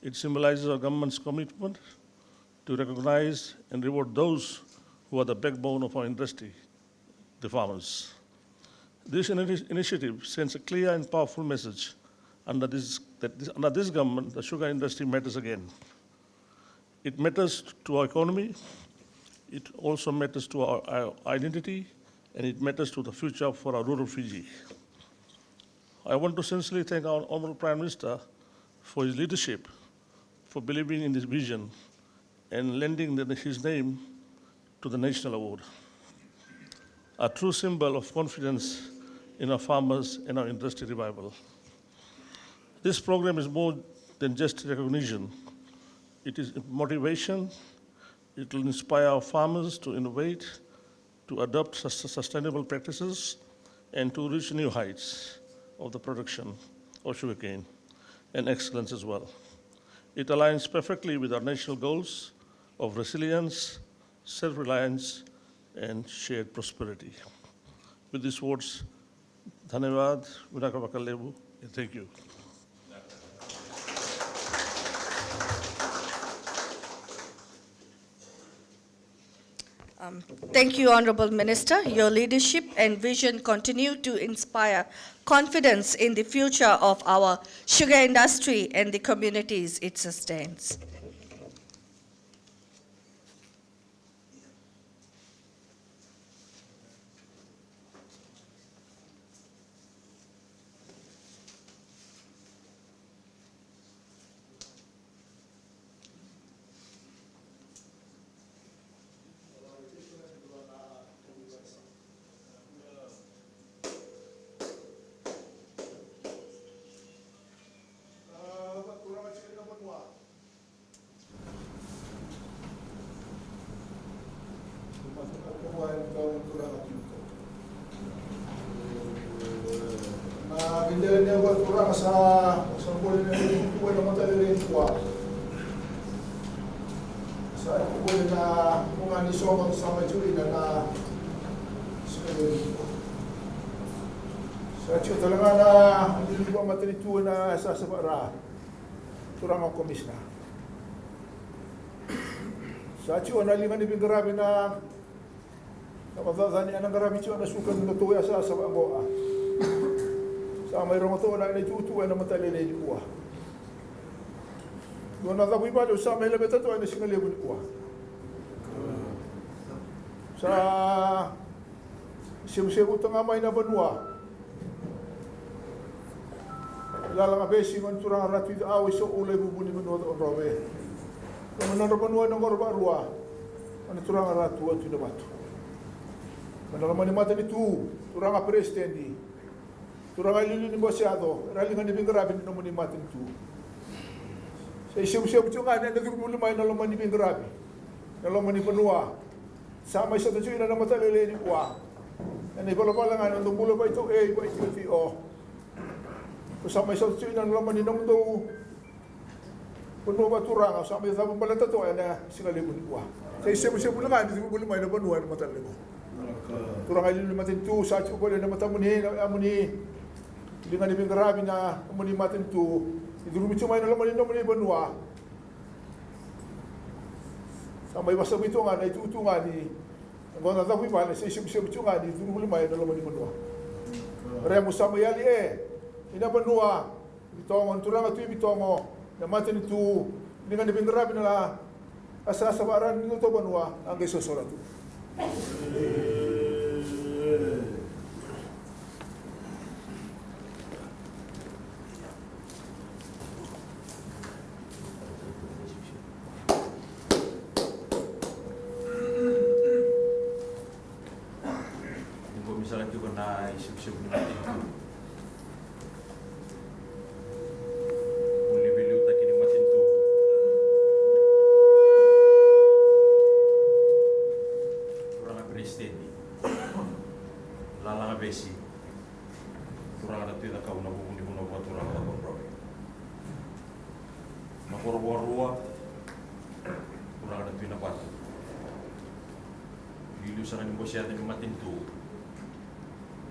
It symbolizes our government's commitment to recognize and reward those who are the backbone of our industry, the farmers. This initiative sends a clear and powerful message under this government, the sugar industry matters again. It matters to our economy, it also matters to our identity, and it matters to the future for our rural Fiji. I want to sincerely thank our Honorable Prime Minister for his leadership, for believing in this vision and lending his name to the National Award. A true symbol of confidence in our farmers and our industry revival. This program is more than just recognition. It is motivation. It will inspire our farmers to innovate, to adopt sustainable practices, and to reach new heights of the production of sugarcane and excellence as well. It aligns perfectly with our national goals of resilience, self-reliance, and shared prosperity. With these words, Dhanyavad, Vinakavakalevu, and thank you. Thank you, Honorable Minister. Your leadership and vision continue to inspire confidence in the future of our sugar industry and the communities it sustains. Bindelnya buat kurang sa boleh na kuha na matalere kuha. Sa kuha na mga ni somang sa majuri na sa chiyo talaga na hindi ko matalitu na sa sabara. Turang ang komisna. Sa chiyo na lingan ni bingarabi na kapatani anang garabi chiyo na sukan na tuya sa sababoa. Sa mayroong ito na inatutuwa na matalele ni kuha. Doon na tapoy ba, sa may labeta ito ay nasingalebo ni kuha. Sa siya-siya ito nga may nabanwa. Lalang abesi ngon turang ratwid awis so ulay bubuni manuwa ito ang rawe. Kung manarabanwa ng korba-arwa, ano turang ratuwa ito na bato. Manalaman ni mata ni tu, turang presidente. Turang ay lulu ni bosyado, ralingan ni bingarabi ni naman ni matin tu. Sa isiw-siw ito nga, nagulumay na laman ni bingarabi. Na laman ni Panua. Sama isa ito na matalele ni kuha. Yan ay palapala nga, nandang mula pa ito, ba ito, o. Kasama isa ito na laman ni naman ito. Panua ba turang, sama ito tapong pala ito, yan na singalibon ni kuha. Sa isiw-siw nga, hindi mo lumay na Panua na matalele ko. Turang ay lulu matin tu, sa ito ko na matamuni, amuni. Hindi nga ni bingarabi na amuni matin tu. Idurumit sumay na laman ni Banua. Sa may basa ito nga na ituto nga ni ang mga natapoy pa na sa isip-isip ito nga ni idurumit na laman ni Banua. Remo sa mayali ina Banua bitongon turang at bitongo na matin ito. Hindi nga ni bingarabi na asasabaran nito Banua ang isosorat. Misalnya juga na isip-isip natin ito. Kung libiliw tayo kinimatin ito. Kurang nga presidente. Lala nga besi. Kurang nga natin na kauna kung hindi mo na buat kurang nga kontrol. Makurwa-ruwa. Kurang nga natin na bato. Biliw sa kanong bosyado ni matin ito.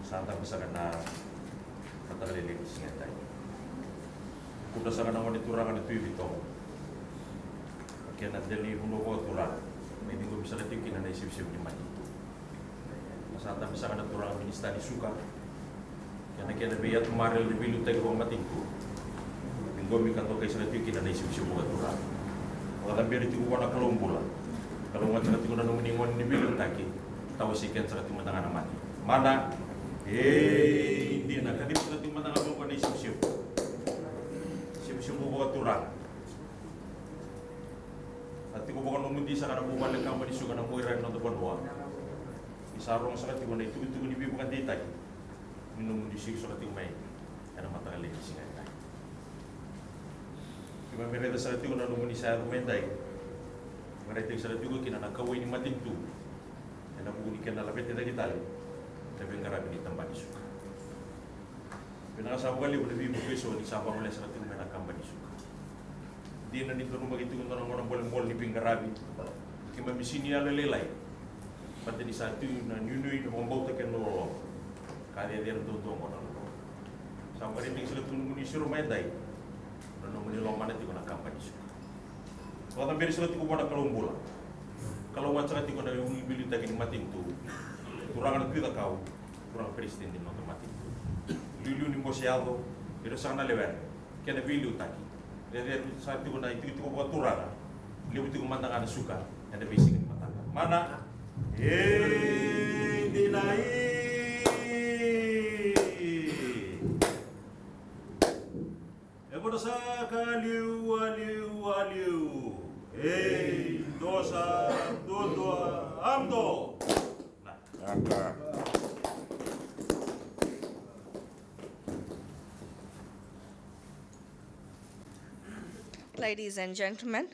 Santa pasagan na katalili singa tayo. Kung sa kanang waniturangan ito yung ito, kaya nadali huno ko turang, may hindi ko bisa natin kinanaisip-sip ni Mati. Santa pasagan na turang Ministerial suka, kaya na kinabiyat umaril ni Bilu tayo kong mating ko. Minggomi kanto kayo sa natin yung kinanaisip-sip mo turang. Mga tambir ito ko na kalumbula. Kalungan sa natin ko na numiningon ni Bilu taki, tawas ikan sa natin matanga na Mati. Mana? Hindi na. Kadip sa ating matangabong pali siu. Siu buka turang. Ati ko bukan umundi sa kanang bukan ng company suka ng muiran ng tubanwa. Isarong sa kati ko na itu ni bukan detay. Minum di siu sa kati may. Ana matagal ni singa tay. Kaya mereda sa kati ko na lumuni sa rumendai. Mereka sa kati ko kinanakaway ni mating tu. Ana buni kana lapet na kitali. Tapi ngarabi ni tambah di suka. Pinakasawa kali udah bibu peso di sabang oleh sa kati ko may nakamba di suka. Di na dito nung magitu ng orang boleh ni pingarabi. Kaya misini ala lelai. Pati di satu na nyunui na membauta kan lo kali dia tu mo na. Sama kali ping sila tunung ni siro may dai. No mo ni lo mana ti ko nakamba di suka. Kalau tampil sila ti ko pada kalumbola. Kalau wacara ti ko na yung ibili tagin mating tu. Turangan kita kau, kurang presiden di nota mating tu. Liu ni mosiado, pero sana lever. Kena bilu taki. Jadi saat itu na itu buat turang. Liu itu mandang ada suka, ada basic di mata. Mana? Dinai. Eboda sa kaliu. Dosa dua amdo. Nah, Ladies and gentlemen,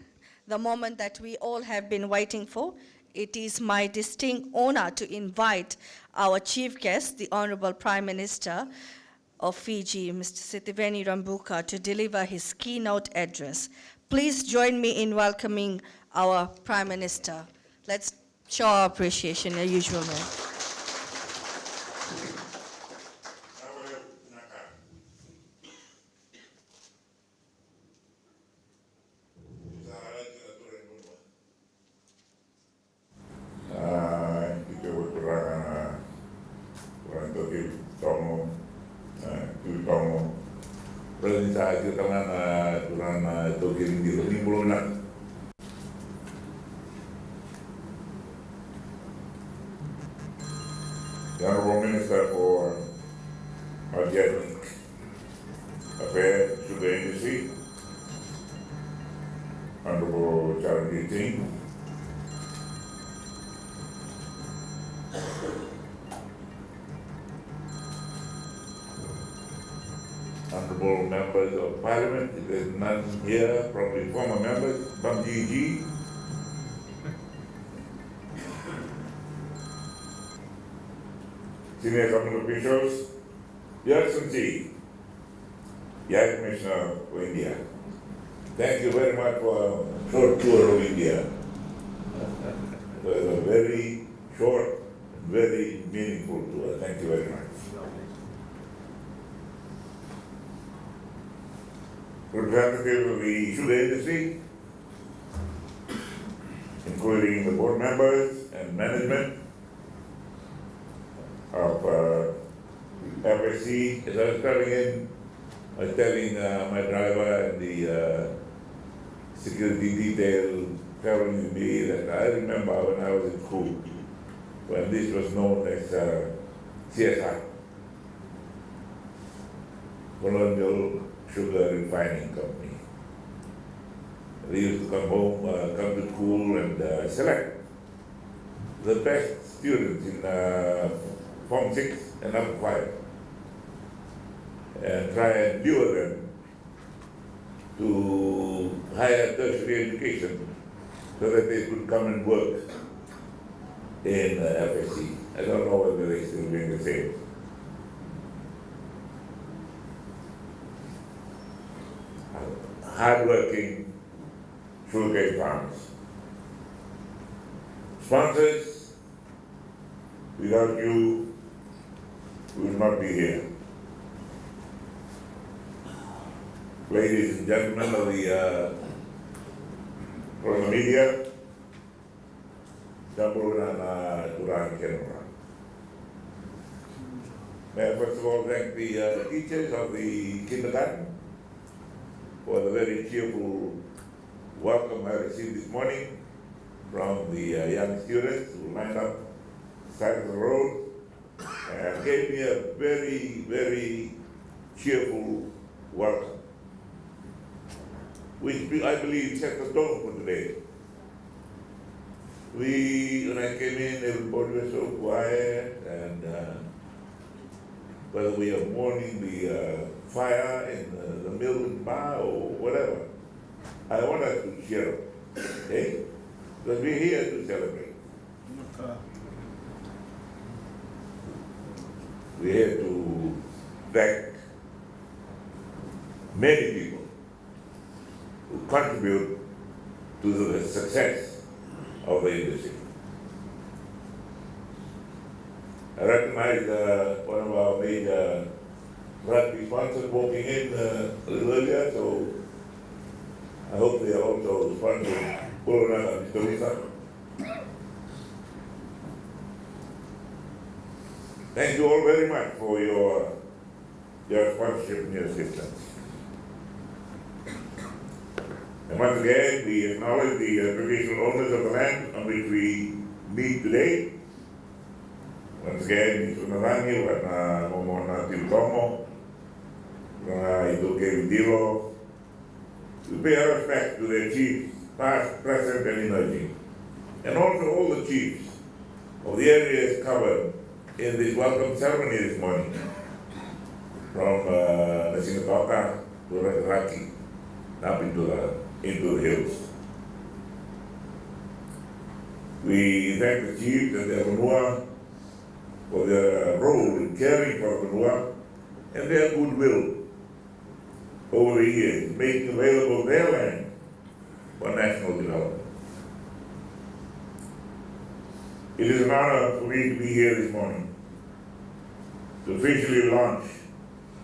the moment that we all have been waiting for, it is my distinct honor to invite our chief guest, the Honorable Prime Minister of Fiji, Mr. Sitiveni Rabuka, to deliver his keynote address. Please join me in welcoming our Prime Minister. Let's show our appreciation in the usual way. The Honorable Minister for Organic Affairs, Sugar Industry, Honorable Charity Team, Honorable Members of Parliament, if there's none here, probably former members, Bam G. Senior government officials, Your Excellency, Young Commissioner for India. Thank you very much for a short tour of India. It was a very short, very meaningful tour. Thank you very much. Representative of the sugar industry, including the board members and management of FSC. As I was telling my driver and the security detail traveling with me that I remember when I was in school, when this was known as CSI, Colonial Sugar Refining Company. They used to come home, come to school and select the best students in Form 6 and up 5 and try and lure them to higher tertiary education so that they could come and work in FSC. I don't know whether they're still doing the same. Hardworking sugarcane farmers. Sponsors, without you, we will not be here. Ladies and gentlemen of the from the media, may I first of all thank the teachers of the kindergarten for the very cheerful welcome I received this morning from the young students who lined up the side of the road and gave me a very, very cheerful welcome, which I believe set the tone for today. When I came in, everybody was so quiet, and whether we are mourning the fire in the mill and bar or whatever, I want us to cheer up, okay? Because we're here to celebrate. We're here to thank many people who contribute to the success of the industry. I recognize one of our major rugby sponsors walking in a little earlier, so I hope they are also sponsoring Pulana and Mr. Thank you all very much for your sponsorship and your assistance. And once again, we acknowledge the traditional owners of the land on which we meet today. Once again, Mr. Narangi, Wana Momona Tiltomo, Wana Idoke Vidilo. We pay our respect to their chiefs, past, present, and emerging, and also all the chiefs of the areas covered in this welcome ceremony this morning, from Lautoka to Raki, up into the hills. We thank the chiefs and their Vanua for their role in caring for Vanua and their goodwill over the years, making available their land for national development. It is an honor for me to be here this morning to officially launch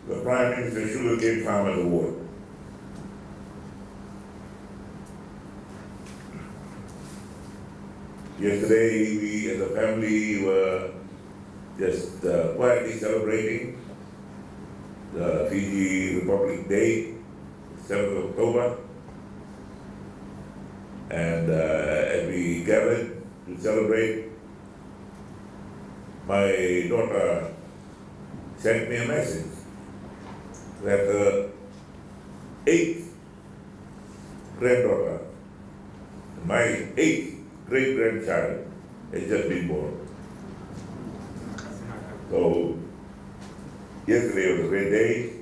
the Prime Minister's Sugarcane Farmers Award. Yesterday, we as a family were just quietly celebrating the Fiji Republic Day, 7th of October. And as we gathered to celebrate, my daughter sent me a message that her 8th granddaughter, my 8th great-grandchild, has just been born. So yesterday was a great day,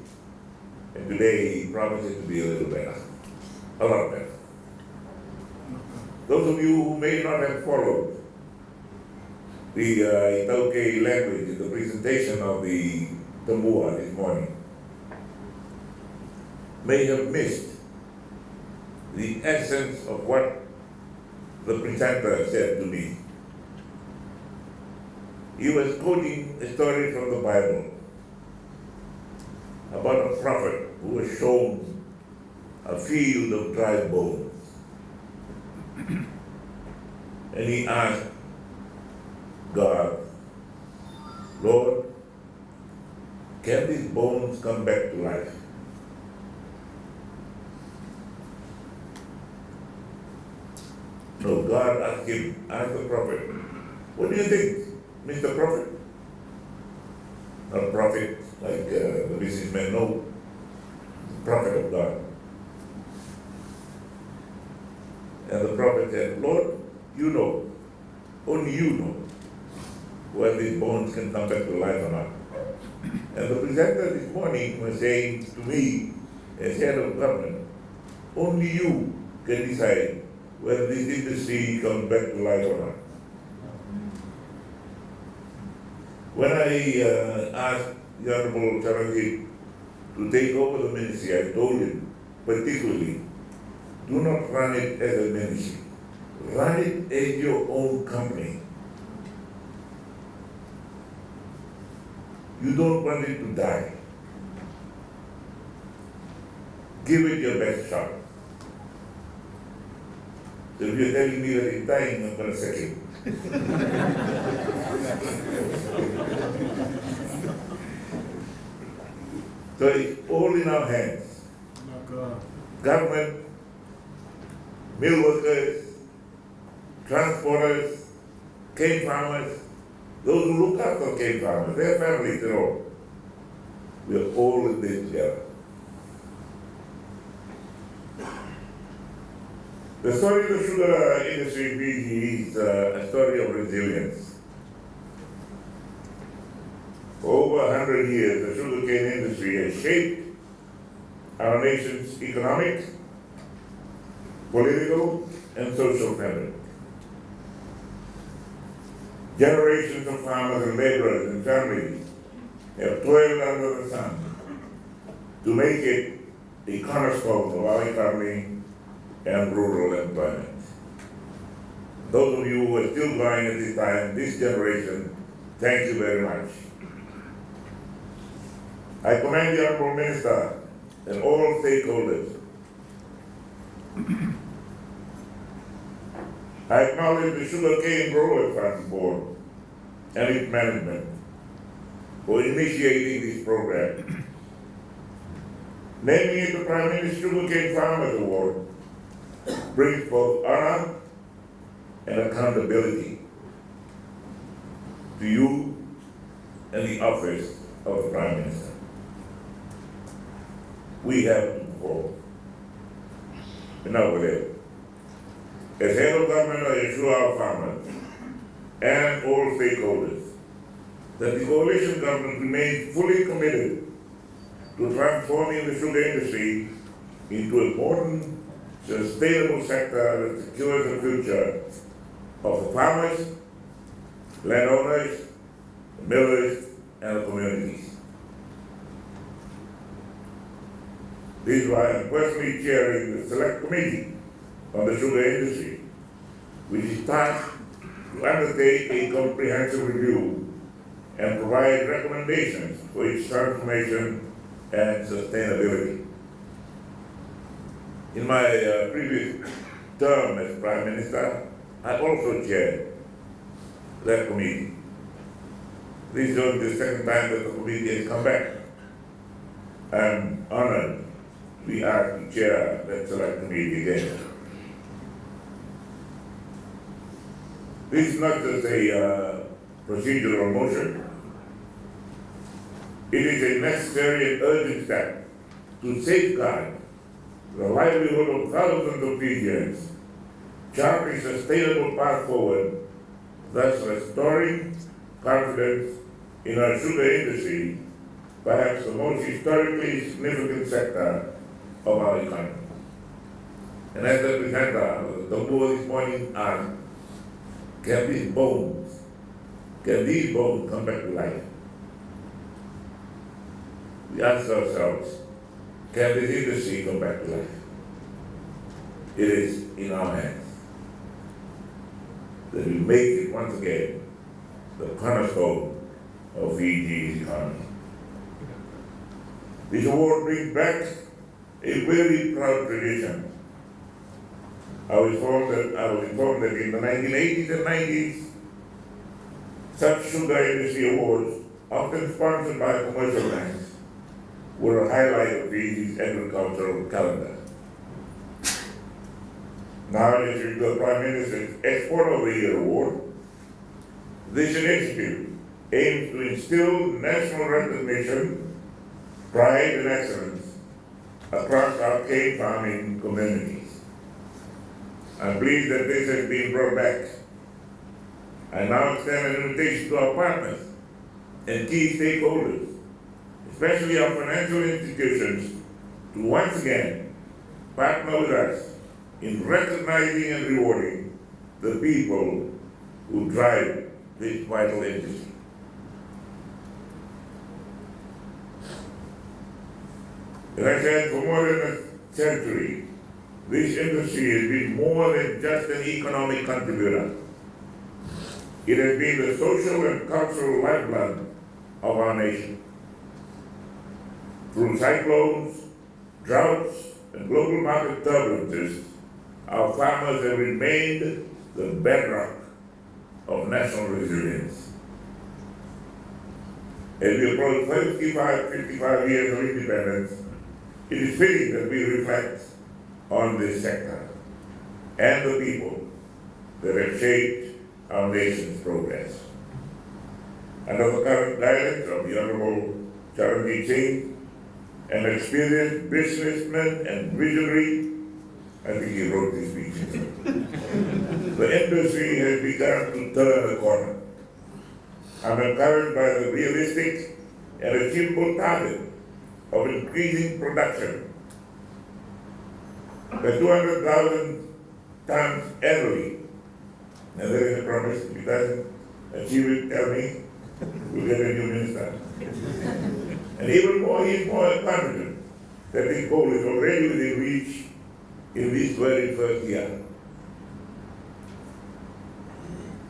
and today promises to be a little better, a lot better. Those of you who may not have followed the Itauke language in the presentation of the Tambua this morning may have missed the essence of what the presenter said to me. He was quoting a story from the Bible about a prophet who was shown a field of dry bones. And he asked God, Lord, can these bones come back to life? So God asked the prophet, what do you think, Mr. Prophet? Not prophet like the businessmen know, the prophet of God. And the prophet said, Lord, you know, only you know whether these bones can come back to life or not. And the presenter this morning was saying to me, as head of government, only you can decide whether this industry comes back to life or not. When I asked the Honorable Charanjit to take over the ministry, I told him particularly, do not run it as a ministry. Run it as your own company. You don't want it to die. Give it your best shot. So if you're telling me that it's dying, I'm going to set it. So it's all in our hands. Government, mill workers, transporters, cane farmers, those who look after cane farmers, their families and all. We are all in this together. The story of the sugar industry in Fiji is a story of resilience. For over 100 years, the sugarcane industry has shaped our nation's economic, political, and social fabric. Generations of farmers and laborers and families have toiled under the sun to make it a cornerstone of our economy and rural employment. Those of you who are still going at this time, this generation, thank you very much. I commend the Honorable Minister and all stakeholders. I acknowledge the Sugarcane Growers Fund Board and its management for initiating this program. Naming it the Prime Minister's Sugarcane Farmers Award brings both honor and accountability to you and the office of the Prime Minister. We have to perform. And now we're there. As head of government, I assure our farmers and all stakeholders that the coalition government remains fully committed to transforming the sugar industry into a modern, sustainable sector that secures the future of the farmers, landowners, millers, and the communities. This is why I'm personally chairing the Select Committee on the Sugar Industry, which is tasked to undertake a comprehensive review and provide recommendations for its transformation and sustainability. In my previous term as Prime Minister, I also chaired that committee. This is only the second time that the committee has come back. I'm honored to be asked to chair that select committee again. This is not just a procedural motion. It is a necessary and urgent step to safeguard the livelihood of thousands of Fijians, chart a sustainable path forward, thus restoring confidence in our sugar industry, perhaps the most historically significant sector of our economy. And as the presenter, the board this morning asked, can these bones come back to life? We ask ourselves, can this industry come back to life? It is in our hands that we make it once again the cornerstone of Fiji's economy. This award brings back a very proud tradition. I was informed that in the 1980s and 90s, such sugar industry awards, often sponsored by commercial banks, were a highlight of Fiji's agricultural calendar. Now, as the Prime Minister's Export of the Year award, this initiative aims to instill national recognition, pride, and excellence across our cane farming communities. I'm pleased that this has been brought back. I now extend an invitation to our partners and key stakeholders, especially our financial institutions, to once again partner with us in recognizing and rewarding the people who drive this vital industry. As I said, for more than a century, this industry has been more than just an economic contributor. It has been the social and cultural lifeblood of our nation. Through cyclones, droughts, and global market turbulences, our farmers have remained the bedrock of national resilience. As we approach 55 years of independence, it is fitting that we reflect on this sector and the people that have shaped our nation's progress. Under the current guidance of the Honorable Charanjit Singh, an experienced businessman and visionary. I think he wrote this speech. The industry has begun to turn the corner. I'm encouraged by the realistic and achievable target of increasing production by 200,000 tons annually. And there is a promise, if he doesn't achieve it, tell me, we'll get a new minister. And even more, he's more confident that this goal is already within reach in this very first year.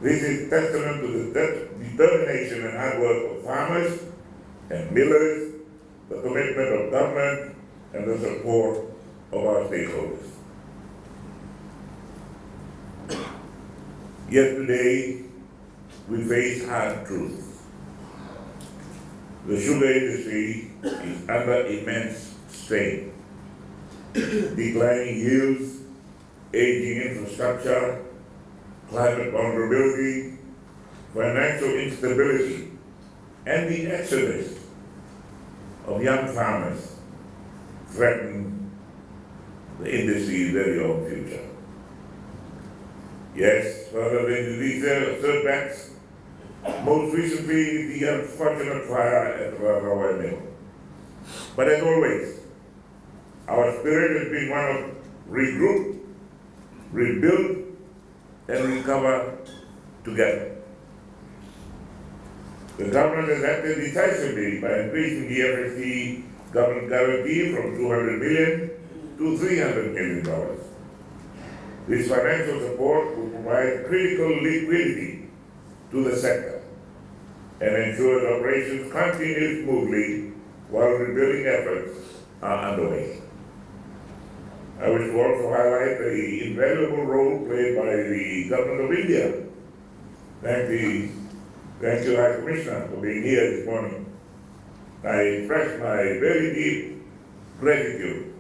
This is testament to the determination and hard work of farmers and millers, the commitment of government, and the support of our stakeholders. Yet today, we face hard truths. The sugar industry is under immense strain. Declining yields, aging infrastructure, climate vulnerability, financial instability, and the exodus of young farmers threaten the industry's very own future. Yes, further than these setbacks, most recently the unfortunate fire at Rabuka mill. But as always, our spirit has been one of regroup, rebuild, and recover together. The government has acted decisively by increasing the FSC government guarantee from $200 million to $300 million. This financial support will provide critical liquidity to the sector and ensure operations continue smoothly while rebuilding efforts are underway. I wish to also highlight the invaluable role played by the Government of India. Thank you, High Commissioner, for being here this morning. I express my very deep gratitude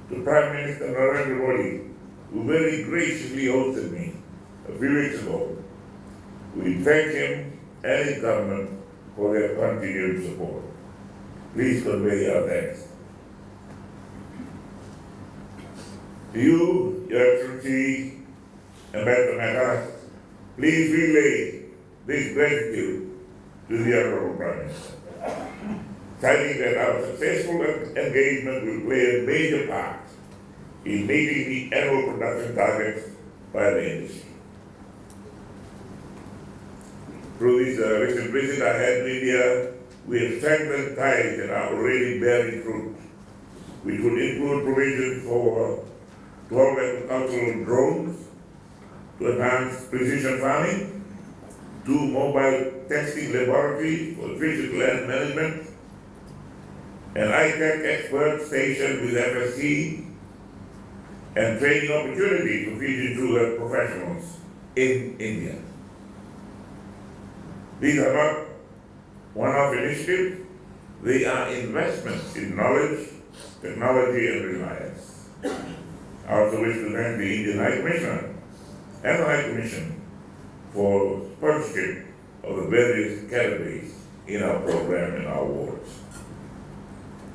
to Prime Minister Narendra Modi, who very graciously hosted me a few weeks ago. We thank him and his government for their continued support. Please convey our thanks. To you, Your Excellency, Ambassador Mehta, please relay this gratitude to the Honorable Prime Minister, citing that our successful engagement will play a major part in meeting the annual production targets by the industry. Through this recent visit I had in India, we have strengthened ties that are already bearing fruit, which would include provisions for 12 agricultural drones to enhance precision farming, 2 mobile testing laboratories for efficient land management, an high-tech expert station with FSC, and training opportunities for Fiji sugar professionals in India. These are not one-off initiatives, they are investments in knowledge, technology, and reliance. I also wish to thank the Indian High Commissioner and the High Commission for sponsorship of the various categories in our program and our awards.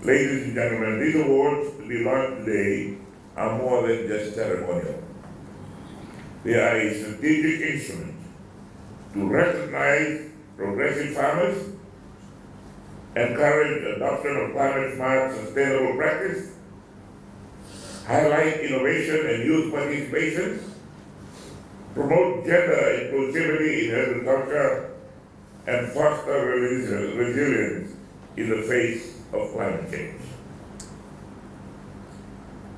Ladies and gentlemen, these awards to be launched today are more than just ceremonial. They are a strategic instrument to recognize progressive farmers, encourage adoption of climate-smart, sustainable practice, highlight innovation and youth participation, promote gender inclusivity in agriculture, and foster resilience in the face of climate change.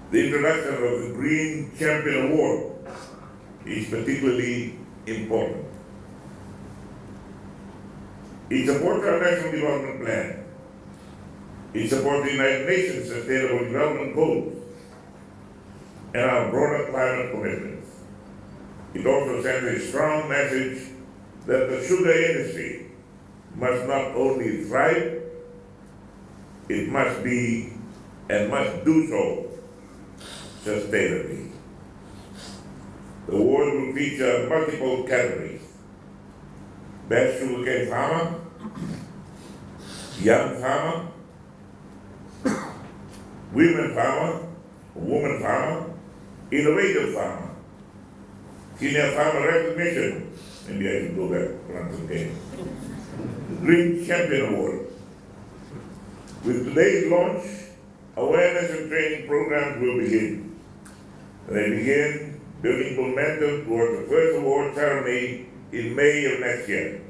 The introduction of the Green Champion Award is particularly important. It supports our National Development Plan. It supports the United Nations Sustainable Development Goals and our broader climate commitments. It also sends a strong message that the sugar industry must not only thrive, it must be and must do so sustainably. The award will feature multiple categories: Best Sugarcane Farmer, young farmer, women farmer, woman farmer, innovative farmer, senior farmer recognition, maybe I should go back once again, Green Champion Award. With today's launch, awareness and training programs will begin. They begin building momentum towards the first award ceremony in May of next year.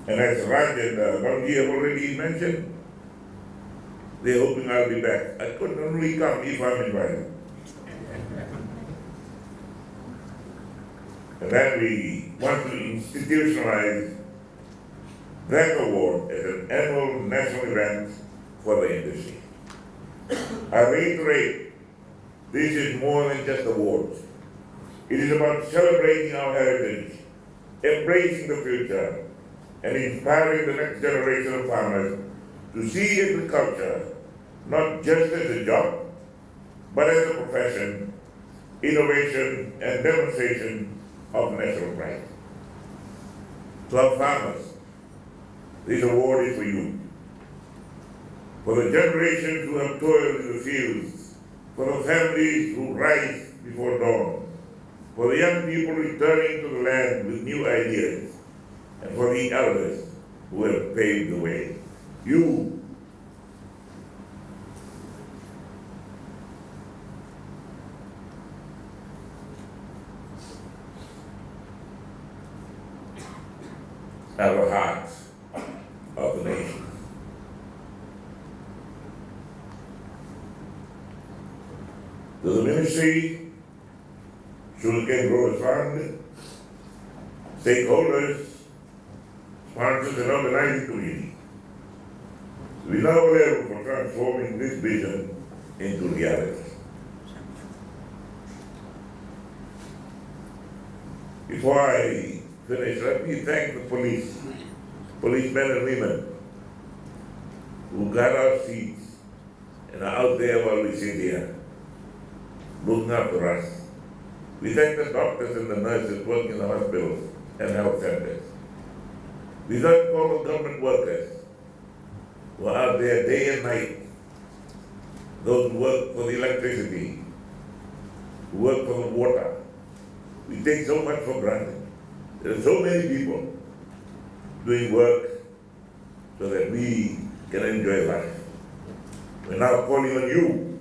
And as Raj and Bamji have already mentioned, they're hoping I'll be back. I couldn't only come if I'm invited. And then we want to institutionalize that award as an annual national event for the industry. I reiterate, this is more than just awards. It is about celebrating our heritage, embracing the future, and inspiring the next generation of farmers to see agriculture not just as a job, but as a profession, innovation, and demonstration of national pride. To our farmers, this award is for you. For the generations who have toiled in the fields, for the families who rise before dawn, for the young people returning to the land with new ideas, and for the elders who have paved the way. You are the hearts of the nation. To the Ministry, Sugarcane Growers Fund, stakeholders, sponsors, and organizing community, we now available for transforming this vision into reality. Before I finish, let me thank the policemen and women who got our seats and are out there while we sit here, looking after us. We thank the doctors and the nurses working in the hospitals and health centers. We thank all the government workers who are out there day and night, those who work for the electricity, who work for the water. We take so much for granted. There are so many people doing work so that we can enjoy life. We're now calling on you,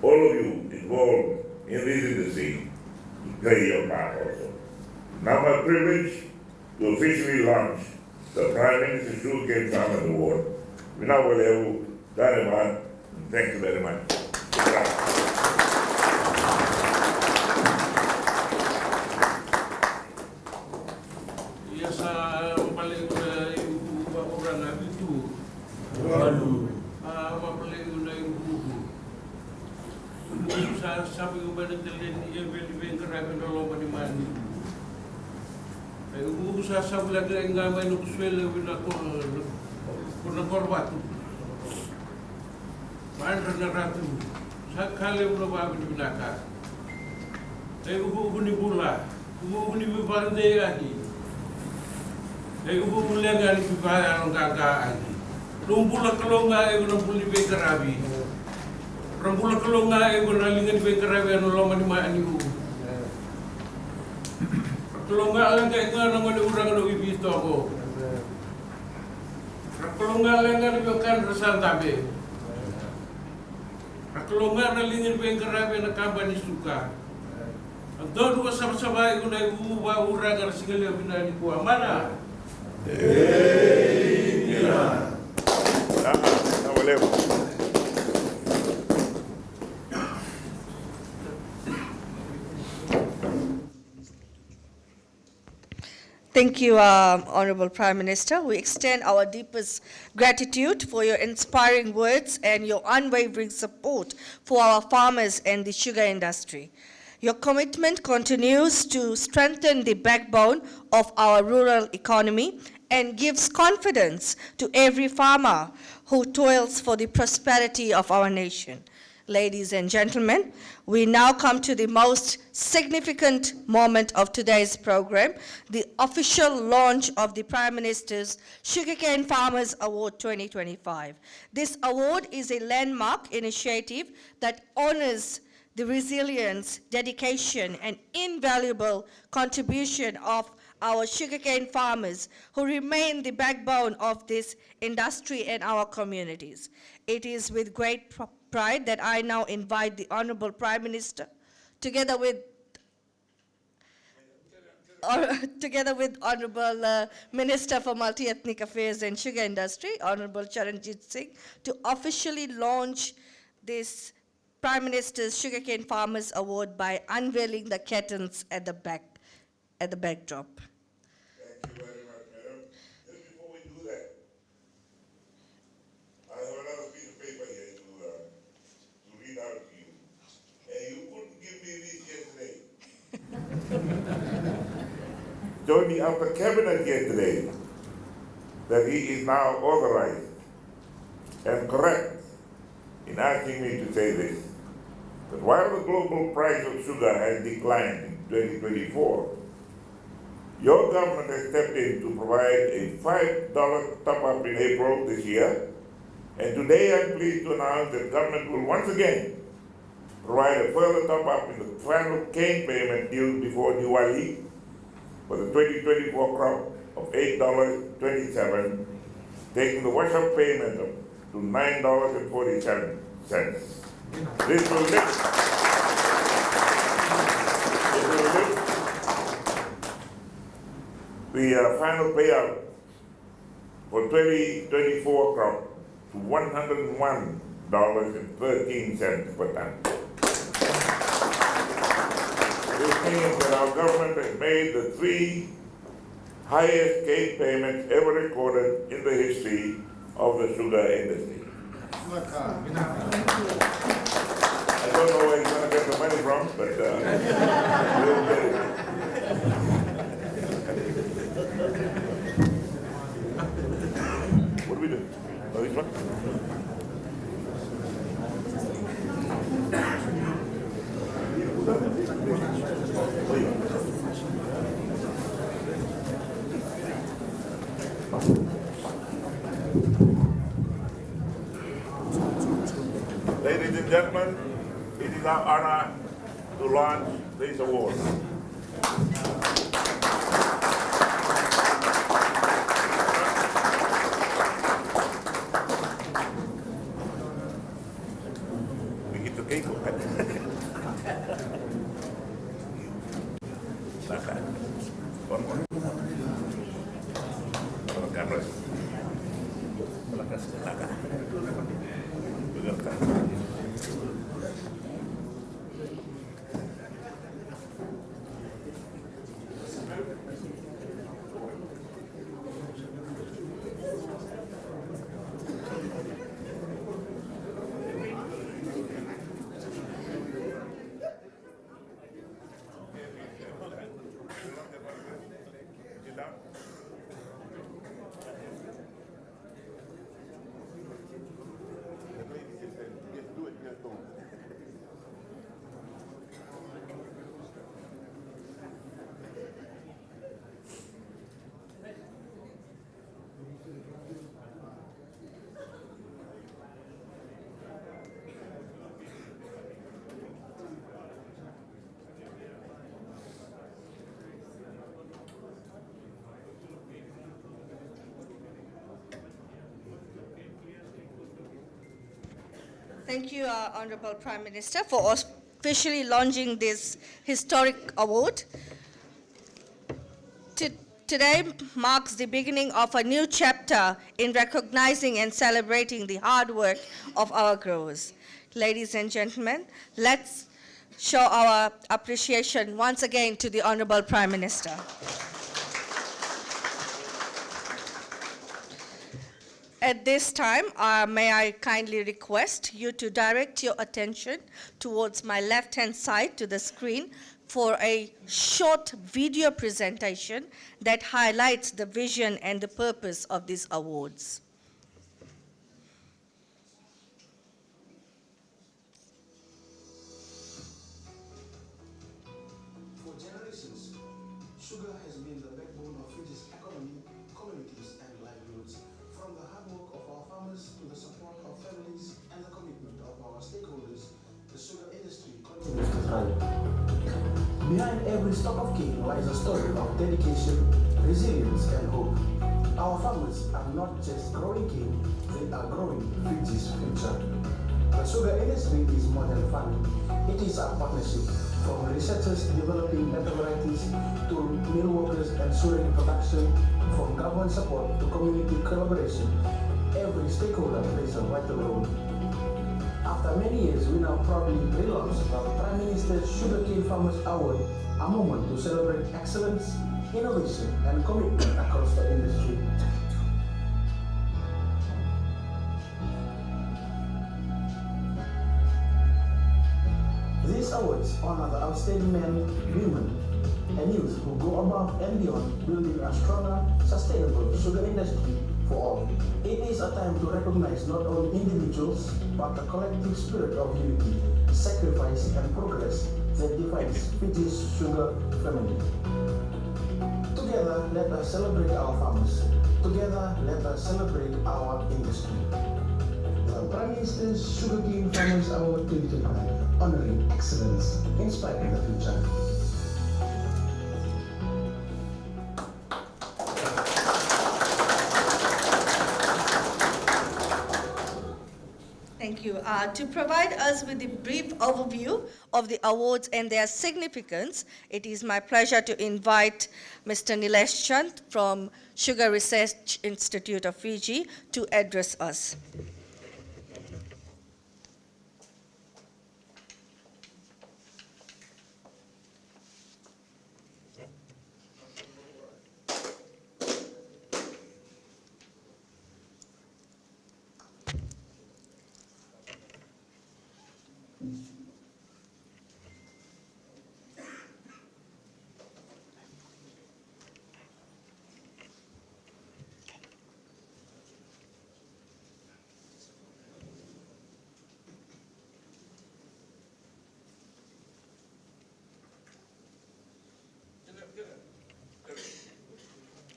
all of you involved in this industry, to play your part also. Now my privilege to officially launch the Prime Minister's Sugarcane Farmers Award. We now will have Dhanyavad, and thank you very much. Sabi ko ba nagdalhin niya bilibing karami na loma ni Mani. Ay uusasab lang ang gamay ng kuswela ako kung nakorbato. Paano na ratu? Sa kaliw na bago ni Binaka. Ay ubo ni Bula. Ubo ni Bibande ani. Ay ubo lang ani Bibaya ang kakaani. Lumbula kalonga ay unang bulibing karabi. Rambulan kalau nggak ego nalingan bengkarabi anu lama di mana nih? Kalau nggak lengkap itu nama di urang anu ibis tu aku. Kalau nggak lengkap di bekan resal tabe. Kalau nggak nalingan bengkarabi anu kaban suka. Atau dua sama-sama ego na ibu bawa urang anu singgah bina di kuah mana? Iya. Nah, boleh. Thank you, Honorable Prime Minister. We extend our deepest gratitude for your inspiring words and your unwavering support for our farmers and the sugar industry. Your commitment continues to strengthen the backbone of our rural economy and gives confidence to every farmer who toils for the prosperity of our nation. Ladies and gentlemen, we now come to the most significant moment of today's program, the official launch of the Prime Minister's Sugarcane Farmers Award 2025. This award is a landmark initiative that honors the resilience, dedication, and invaluable contribution of our sugarcane farmers who remain the backbone of this industry and our communities. It is with great pride that I now invite the Honorable Prime Minister, together with Honorable Minister for Multi-Ethnic Affairs and Sugar Industry, Honorable Charanjit Singh, to officially launch this Prime Minister's Sugarcane Farmers Award by unveiling the curtains at the backdrop. Thank you very much, madam. Just before we do that, I have another piece of paper here to read out to you. And you couldn't give me this yesterday. Told me after cabinet yesterday that he is now authorized and correct in asking me to say this. But while the global price of sugar has declined in 2024, your government has stepped in to provide a $5 top-up in April this year, and today I'm pleased to announce that government will once again provide a further top-up in the final cane payment due before Diwali for the 2024 crop of $8.27, taking the wash-up payment to $9.47. This will lift the final payout for 2024 crop to $101.13 per ton. This means that our government has made the 3 highest cane payments ever recorded in the history of the sugar industry. I don't know where he's going to get the money from, but we'll get it. What do we do? Oh, this one? Ladies and gentlemen, it is our honor to launch this award. We get the cake, right? Like that. One more. On the camera. Like that. We're gonna cut. Thank you, Honorable Prime Minister, for officially launching this historic award. Today marks the beginning of a new chapter in recognizing and celebrating the hard work of our growers. Ladies and gentlemen, let's show our appreciation once again to the Honorable Prime Minister. At this time, may I kindly request you to direct your attention towards my left-hand side to the screen for a short video presentation that highlights the vision and the purpose of these awards. Behind every stalk of cane lies a story of dedication, resilience, and hope. Our farmers are not just growing cane, they are growing Fiji's future. The sugar industry is more than farming. It is a partnership, from researchers developing better varieties to mill workers ensuring production, from government support to community collaboration. Every stakeholder plays a vital role. After many years, we now proudly relaunch the Prime Minister's Sugarcane Farmers Award, a moment to celebrate excellence, innovation, and commitment across the industry. These awards honor the outstanding men, women, and youth who go above and beyond building a stronger, sustainable sugar industry for all. It is a time to recognize not only individuals, but the collective spirit of unity, sacrifice, and progress that defines Fiji's sugar family. Together, let us celebrate our farmers. Together, let us celebrate our industry. The Prime Minister's Sugarcane Farmers Award 2025, honoring excellence, inspiring the future. Thank you. To provide us with a brief overview of the awards and their significance, it is my pleasure to invite Mr. Nilesh Chand from Sugar Research Institute of Fiji to address us.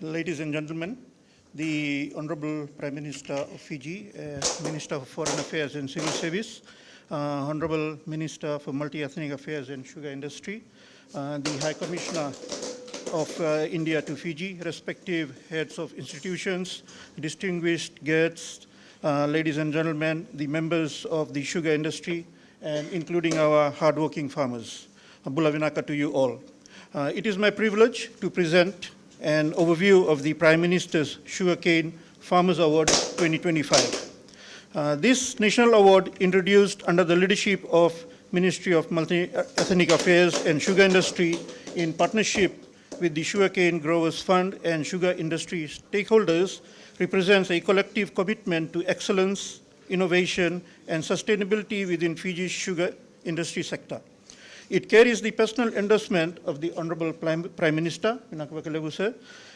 Ladies and gentlemen, the Honorable Prime Minister of Fiji, Minister of Foreign Affairs and Civil Service, Honorable Minister for Multi-Ethnic Affairs and Sugar Industry, the High Commissioner of India to Fiji, respective heads of institutions, distinguished guests, ladies and gentlemen, the members of the sugar industry, and including our hardworking farmers. Bula vinaka to you all. It is my privilege to present an overview of the Prime Minister's Sugarcane Farmers Award 2025. This national award, introduced under the leadership of Ministry of Multi-Ethnic Affairs and Sugar Industry in partnership with the Sugarcane Growers Fund and sugar industry stakeholders, represents a collective commitment to excellence, innovation, and sustainability within Fiji's sugar industry sector. It carries the personal endorsement of the Honorable Prime Minister,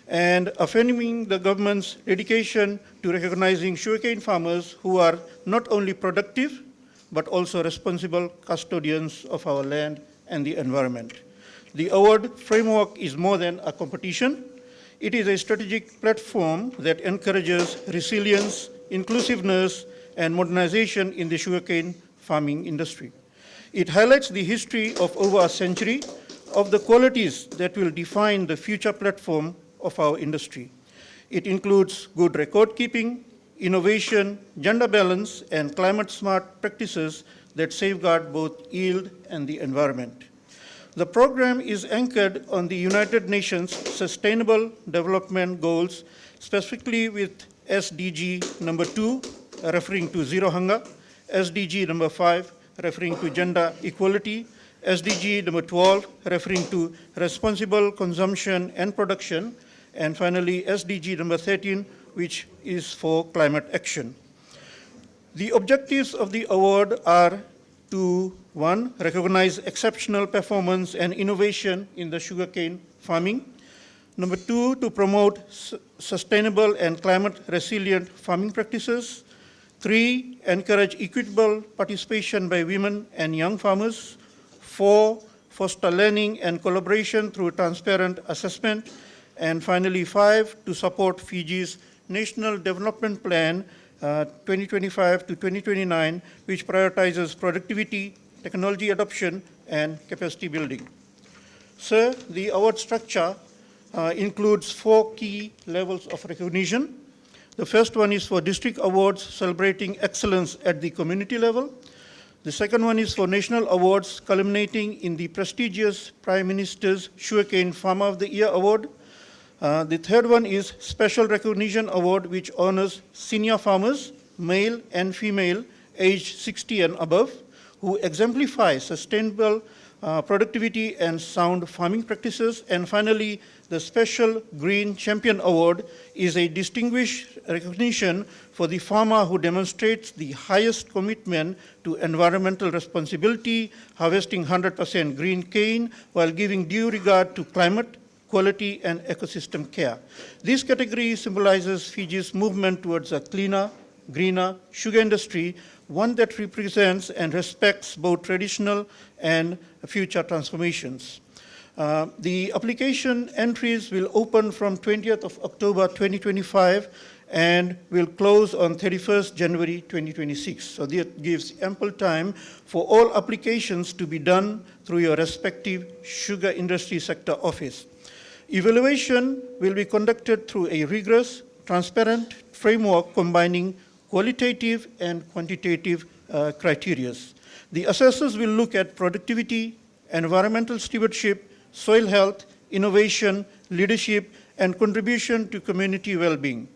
and affirming the government's dedication to recognizing sugarcane farmers who are not only productive, but also responsible custodians of our land and the environment. The award framework is more than a competition. It is a strategic platform that encourages resilience, inclusiveness, and modernization in the sugarcane farming industry. It highlights the history of over a century of the qualities that will define the future platform of our industry. It includes good record keeping, innovation, gender balance, and climate-smart practices that safeguard both yield and the environment. The program is anchored on the United Nations Sustainable Development Goals, specifically with SDG number 2, referring to zero hunger, SDG number 5, referring to gender equality, SDG number 12, referring to responsible consumption and production, and finally SDG number 13, which is for climate action. The objectives of the award are to, 1, recognize exceptional performance and innovation in the sugarcane farming. Number 2, to promote sustainable and climate resilient farming practices. 3, encourage equitable participation by women and young farmers. 4, foster learning and collaboration through transparent assessment. And finally, 5, to support Fiji's National Development Plan 2025 to 2029, which prioritizes productivity, technology adoption, and capacity building. Sir, the award structure includes 4 key levels of recognition. The first one is for district awards celebrating excellence at the community level. The second one is for national awards culminating in the prestigious Prime Minister's Sugarcane Farmer of the Year Award. The third one is Special Recognition Award, which honors senior farmers, male and female, aged 60 and above, who exemplify sustainable productivity and sound farming practices. And finally, the Special Green Champion Award is a distinguished recognition for the farmer who demonstrates the highest commitment to environmental responsibility, harvesting 100% green cane while giving due regard to climate, quality, and ecosystem care. This category symbolizes Fiji's movement towards a cleaner, greener sugar industry, one that represents and respects both traditional and future transformations. The application entries will open from 20th of October 2025 and will close on 31st January 2026. So that gives ample time for all applications to be done through your respective sugar industry sector office. Evaluation will be conducted through a rigorous, transparent framework combining qualitative and quantitative criteria. The assessors will look at productivity, environmental stewardship, soil health, innovation, leadership, and contribution to community well-being.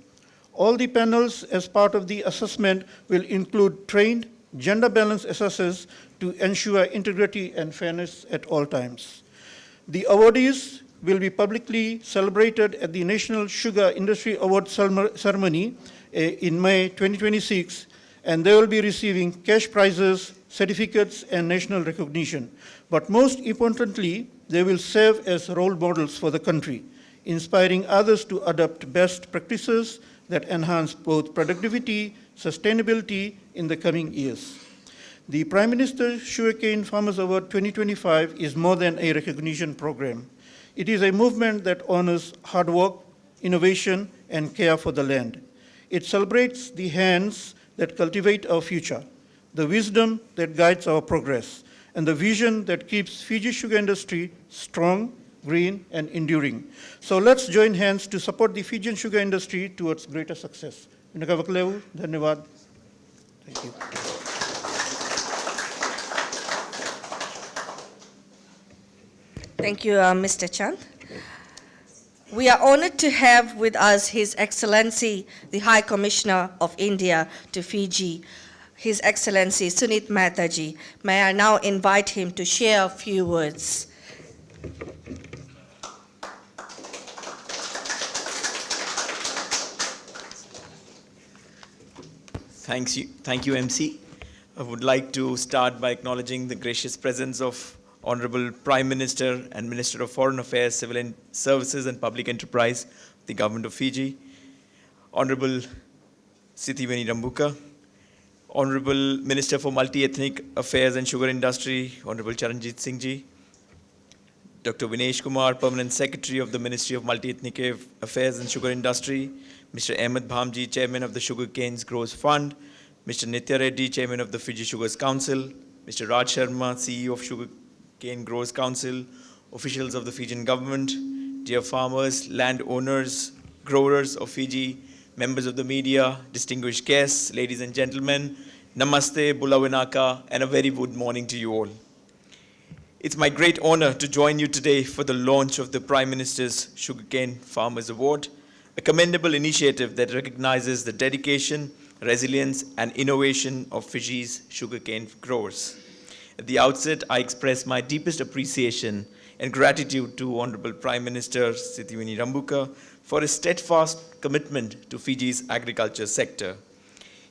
All the panels as part of the assessment will include trained, gender-balanced assessors to ensure integrity and fairness at all times. The awardees will be publicly celebrated at the National Sugar Industry Award ceremony in May 2026, and they will be receiving cash prizes, certificates, and national recognition. But most importantly, they will serve as role models for the country, inspiring others to adopt best practices that enhance both productivity, sustainability in the coming years. The Prime Minister's Sugarcane Farmers Award 2025 is more than a recognition program. It is a movement that honors hard work, innovation, and care for the land. It celebrates the hands that cultivate our future, the wisdom that guides our progress, and the vision that keeps Fiji's sugar industry strong, green, and enduring. So let's join hands to support the Fijian sugar industry towards greater success. Dhanyavad. Thank you. Thank you, Mr. Chand. We are honored to have with us His Excellency, the High Commissioner of India to Fiji, His Excellency Sunit Mehtaji. May I now invite him to share a few words. Thank you, MC. I would like to start by acknowledging the gracious presence of Honorable Prime Minister and Minister of Foreign Affairs, Civil Services and Public Enterprise, the Government of Fiji, Honorable Sitiveni Rabuka, Honorable Minister for Multi-Ethnic Affairs and Sugar Industry, Honorable Charanjit Singh Ji, Dr. Vinesh Kumar, Permanent Secretary of the Ministry of Multi-Ethnic Affairs and Sugar Industry, Mr. Ahmed Bhamji, Chairman of the Sugarcane Growers Fund, Mr. Nitya Reddy, Chairman of the Fiji Sugars Council, Mr. Raj Sharma, CEO of Sugarcane Growers Council, officials of the Fijian government, dear farmers, landowners, growers of Fiji, members of the media, distinguished guests, ladies and gentlemen, namaste, bulawanaka, and a very good morning to you all. It's my great honor to join you today for the launch of the Prime Minister's Sugarcane Farmers Award, a commendable initiative that recognizes the dedication, resilience, and innovation of Fiji's sugarcane growers. At the outset, I express my deepest appreciation and gratitude to Honorable Prime Minister Sitiveni Rabuka for his steadfast commitment to Fiji's agriculture sector.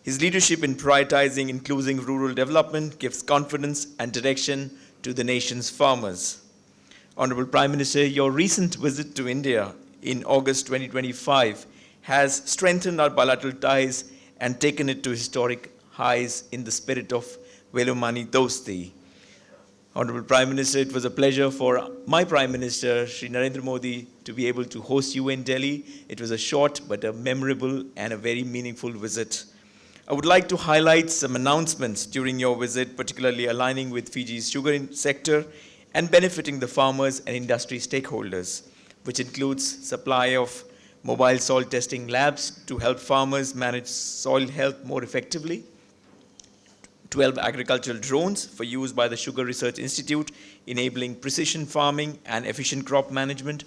His leadership in prioritizing inclusive rural development gives confidence and direction to the nation's farmers. Honorable Prime Minister, your recent visit to India in August 2025 has strengthened our bilateral ties and taken it to historic highs in the spirit of Velumani Dosti. Honorable Prime Minister, it was a pleasure for my Prime Minister, Shri Narendra Modi, to be able to host you in Delhi. It was a short but a memorable and a very meaningful visit. I would like to highlight some announcements during your visit, particularly aligning with Fiji's sugar sector and benefiting the farmers and industry stakeholders, which includes supply of mobile soil testing labs to help farmers manage soil health more effectively, 12 agricultural drones for use by the Sugar Research Institute, enabling precision farming and efficient crop management,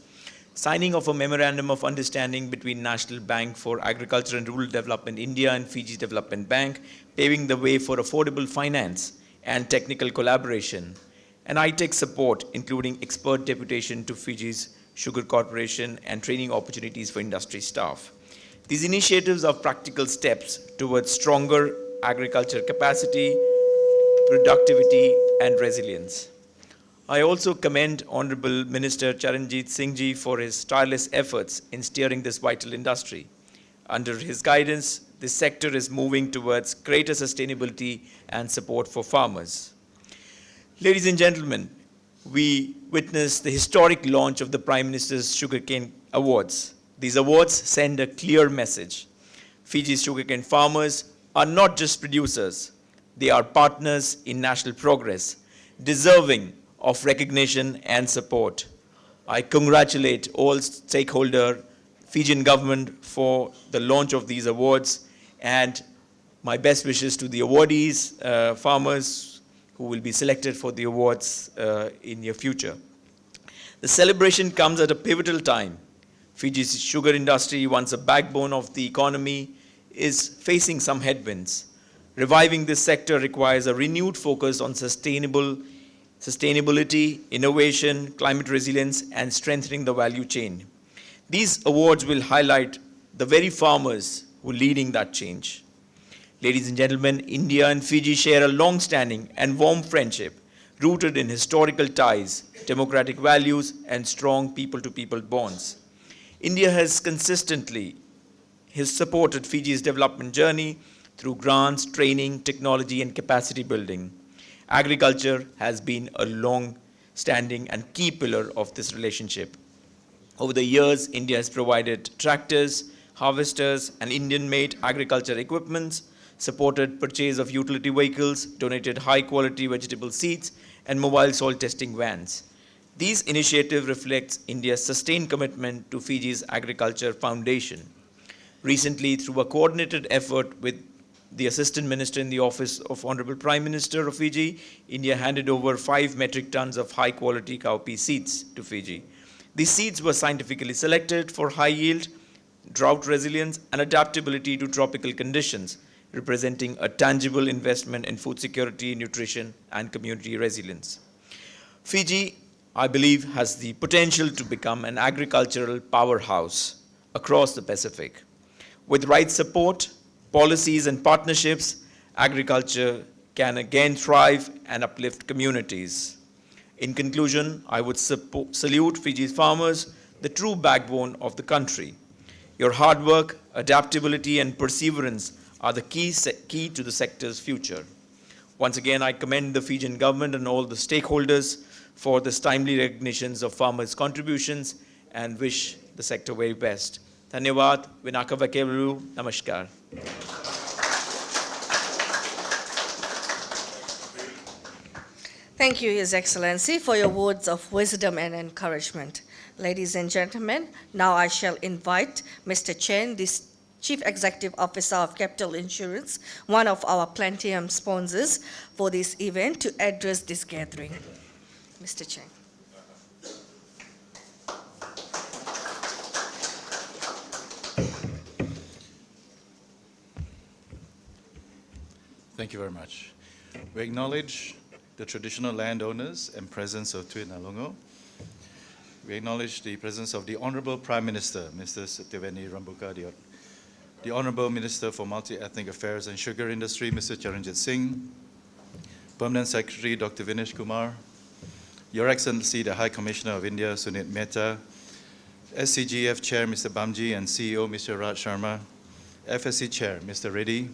signing of a memorandum of understanding between National Bank for Agriculture and Rural Development India and Fiji Development Bank, paving the way for affordable finance and technical collaboration, and ITEC support, including expert deputation to Fiji's Sugar Corporation and training opportunities for industry staff. These initiatives are practical steps towards stronger agriculture capacity, productivity, and resilience. I also commend Honorable Minister Charanjit Singh Ji for his tireless efforts in steering this vital industry. Under his guidance, this sector is moving towards greater sustainability and support for farmers. Ladies and gentlemen, we witnessed the historic launch of the Prime Minister's Sugarcane Awards. These awards send a clear message. Fiji's sugarcane farmers are not just producers, they are partners in national progress, deserving of recognition and support. I congratulate all stakeholder Fijian government for the launch of these awards, and my best wishes to the awardees, farmers who will be selected for the awards in near future. The celebration comes at a pivotal time. Fiji's sugar industry, once a backbone of the economy, is facing some headwinds. Reviving this sector requires a renewed focus on sustainability, innovation, climate resilience, and strengthening the value chain. These awards will highlight the very farmers who are leading that change. Ladies and gentlemen, India and Fiji share a long-standing and warm friendship rooted in historical ties, democratic values, and strong people-to-people bonds. India has consistently supported Fiji's development journey through grants, training, technology, and capacity building. Agriculture has been a long-standing and key pillar of this relationship. Over the years, India has provided tractors, harvesters, and Indian-made agriculture equipment, supported purchase of utility vehicles, donated high-quality vegetable seeds, and mobile soil testing vans. These initiatives reflect India's sustained commitment to Fiji's agriculture foundation. Recently, through a coordinated effort with the Assistant Minister in the Office of Honorable Prime Minister of Fiji, India handed over 5 metric tons of high-quality cowpea seeds to Fiji. These seeds were scientifically selected for high yield, drought resilience, and adaptability to tropical conditions, representing a tangible investment in food security, nutrition, and community resilience. Fiji, I believe, has the potential to become an agricultural powerhouse across the Pacific. With right support, policies, and partnerships, agriculture can again thrive and uplift communities. In conclusion, I would salute Fiji's farmers, the true backbone of the country. Your hard work, adaptability, and perseverance are the key to the sector's future. Once again, I commend the Fijian government and all the stakeholders for this timely recognitions of farmers' contributions and wish the sector very best. Dhanyavad, Vinaka Vakevelu, Namaskar. Thank you, His Excellency, for your words of wisdom and encouragement. Ladies and gentlemen, now I shall invite Mr. Chen, the Chief Executive Officer of Capital Insurance, one of our Platinum sponsors for this event, to address this gathering. Mr. Chen. Thank you very much. We acknowledge the traditional landowners and presence of Tui Nalungo. We acknowledge the presence of the Honorable Prime Minister, Mr. Sitiveni Rabuka, the Honorable Minister for Multi-Ethnic Affairs and Sugar Industry, Mr. Charanjit Singh, Permanent Secretary, Dr. Vinesh Kumar, Your Excellency, the High Commissioner of India, Sunit Mehta, SCGF Chair, Mr. Bamji, and CEO, Mr. Raj Sharma, FSC Chair, Mr. Reddy,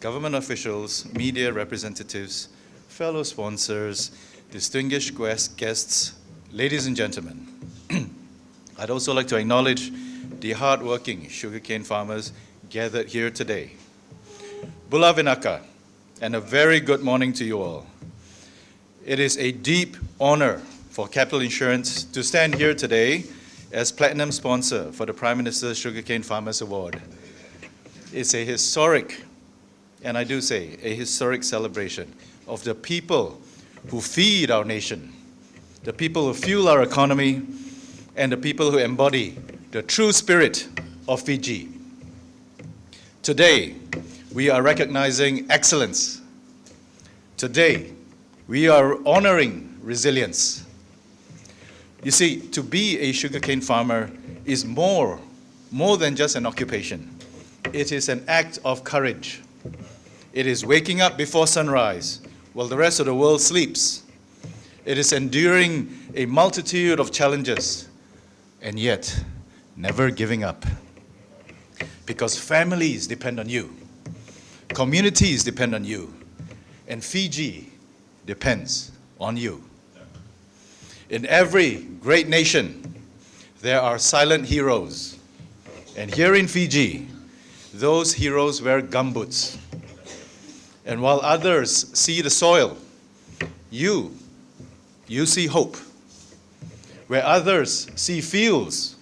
government officials, media representatives, fellow sponsors, distinguished guests, ladies and gentlemen. I'd also like to acknowledge the hard-working sugarcane farmers gathered here today. Bula Vinaka, and a very good morning to you all. It is a deep honor for Capital Insurance to stand here today as platinum sponsor for the Prime Minister's Sugarcane Farmers Award. It's a historic, and I do say, a historic celebration of the people who feed our nation, the people who fuel our economy, and the people who embody the true spirit of Fiji. Today, we are recognizing excellence. Today, we are honoring resilience. You see, to be a sugarcane farmer is more than just an occupation. It is an act of courage. It is waking up before sunrise while the rest of the world sleeps. It is enduring a multitude of challenges and yet never giving up. Because families depend on you, communities depend on you, and Fiji depends on you. In every great nation, there are silent heroes. And here in Fiji, those heroes wear gumboots. And while others see the soil, you see hope. Where others see fields,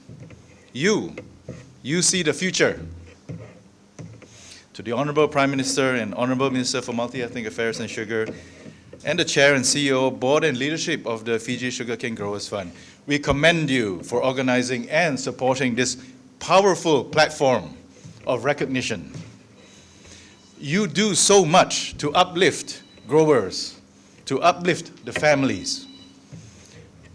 you see the future. To the Honorable Prime Minister and Honorable Minister for Multi-Ethnic Affairs and Sugar, and the Chair and CEO, Board and Leadership of the Fiji Sugarcane Growers Fund, we commend you for organizing and supporting this powerful platform of recognition. You do so much to uplift growers, to uplift the families.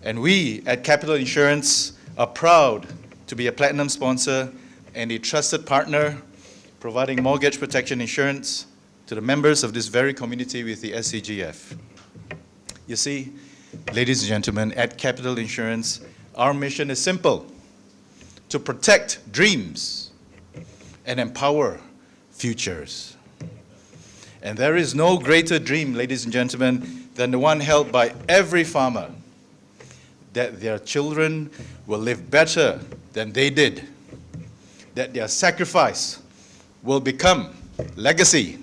And we at Capital Insurance are proud to be a platinum sponsor and a trusted partner providing mortgage protection insurance to the members of this very community with the SCGF. You see, ladies and gentlemen, at Capital Insurance, our mission is simple: to protect dreams and empower futures. And there is no greater dream, ladies and gentlemen, than the one held by every farmer, that their children will live better than they did, that their sacrifice will become legacy.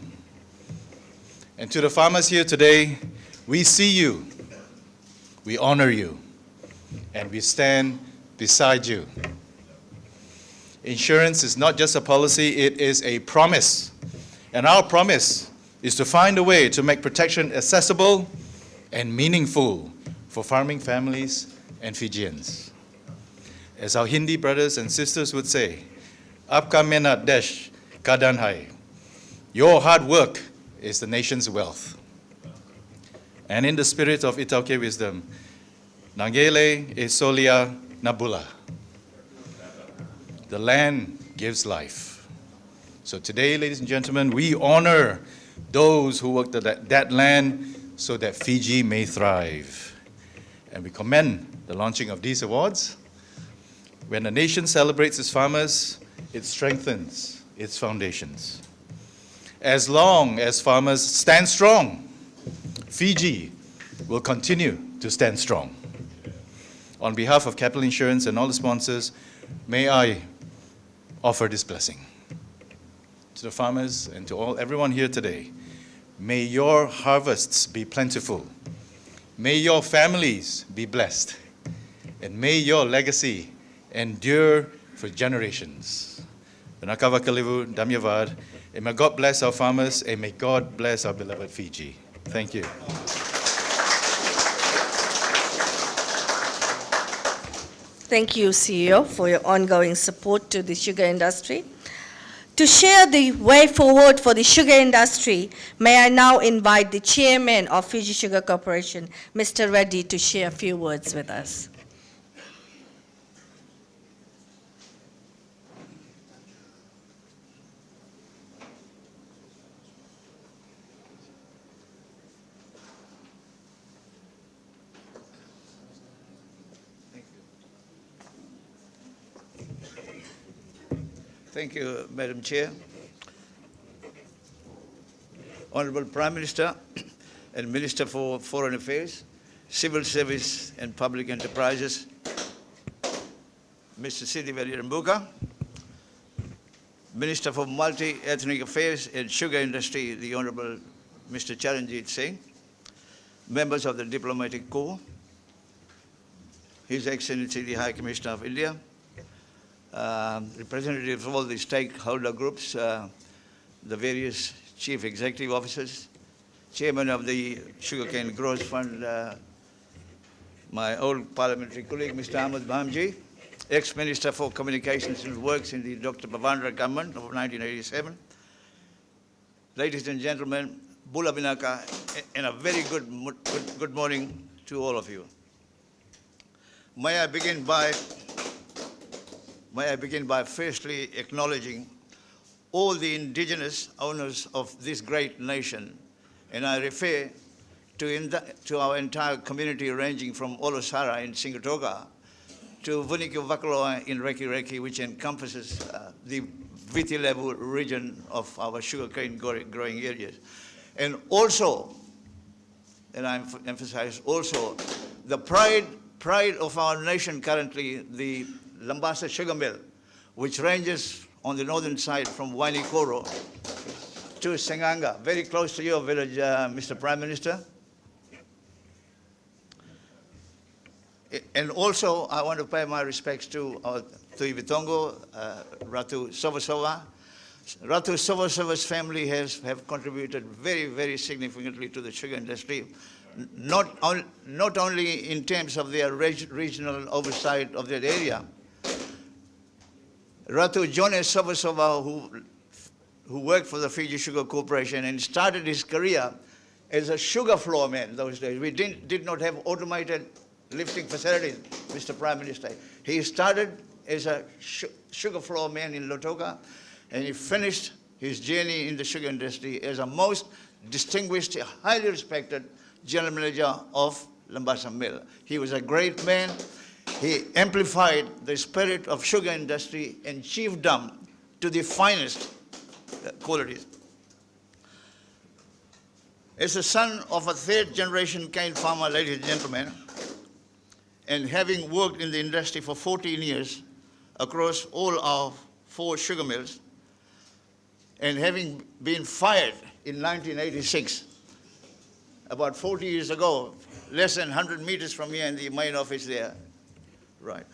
And to the farmers here today, we see you, we honor you, and we stand beside you. Insurance is not just a policy, it is a promise. And our promise is to find a way to make protection accessible and meaningful for farming families and Fijians. As our Hindi brothers and sisters would say, Aapka mehnat desh ka dhan hai. Your hard work is the nation's wealth. And in the spirit of Itauke wisdom, Nangele e solia nabula. The land gives life. So today, ladies and gentlemen, we honor those who worked that land so that Fiji may thrive. And we commend the launching of these awards. When a nation celebrates its farmers, it strengthens its foundations. As long as farmers stand strong, Fiji will continue to stand strong. On behalf of Capital Insurance and all the sponsors, may I offer this blessing to the farmers and to everyone here today. May your harvests be plentiful. May your families be blessed. And may your legacy endure for generations. Vanakava Kalivu, Damyavad, and may God bless our farmers, and may God bless our beloved Fiji. Thank you. Thank you, CEO, for your ongoing support to the sugar industry. To share the way forward for the sugar industry, may I now invite the chairman of Fiji Sugar Corporation, Mr. Reddy, to share a few words with us. Thank you, Madam Chair. Honorable Prime Minister and Minister for Foreign Affairs, Civil Service and Public Enterprises, Mr. Sitiveni Rabuka, Minister for Multi-Ethnic Affairs and Sugar Industry, the Honorable Mr. Charanjit Singh, members of the Diplomatic Corps, His Excellency the High Commissioner of India, representatives of all the stakeholder groups, the various chief executive officers, chairman of the Sugarcane Growers Fund, my old parliamentary colleague, Mr. Ahmed Bhamji, ex-Minister for Communications and Works in the Dr. Bavandra government of 1987. Ladies and gentlemen, Bula Binaka, and a very good morning to all of you. May I begin by firstly acknowledging all the indigenous owners of this great nation, and I refer to our entire community ranging from Olosara in Singatoka to Vuniku Vakaloa in Reki Reki, which encompasses the Viti level region of our sugarcane growing areas. And also, and I emphasize also, the pride of our nation currently, the Lambasa Sugar Mill, which ranges on the northern side from Wainikoro to Senganga, very close to your village, Mr. Prime Minister. And also, I want to pay my respects to Tui Vitongo, Ratu Sovasova. Ratu Sovasova's family have contributed very, very significantly to the sugar industry, not only in terms of their regional oversight of that area. Ratu Jone Sovasova, who worked for the Fiji Sugar Corporation and started his career as a sugar floor man those days. We did not have automated lifting facilities, Mr. Prime Minister. He started as a sugar floor man in Lautoka, and he finished his journey in the sugar industry as a most distinguished, highly respected general manager of Lambasa Mill. He was a great man. He amplified the spirit of sugar industry and chiefdom to the finest qualities. As a son of a third-generation cane farmer, ladies and gentlemen, and having worked in the industry for 14 years across all our 4 sugar mills, and having been fired in 1986, about 40 years ago, less than 100 meters from here in the main office there, right,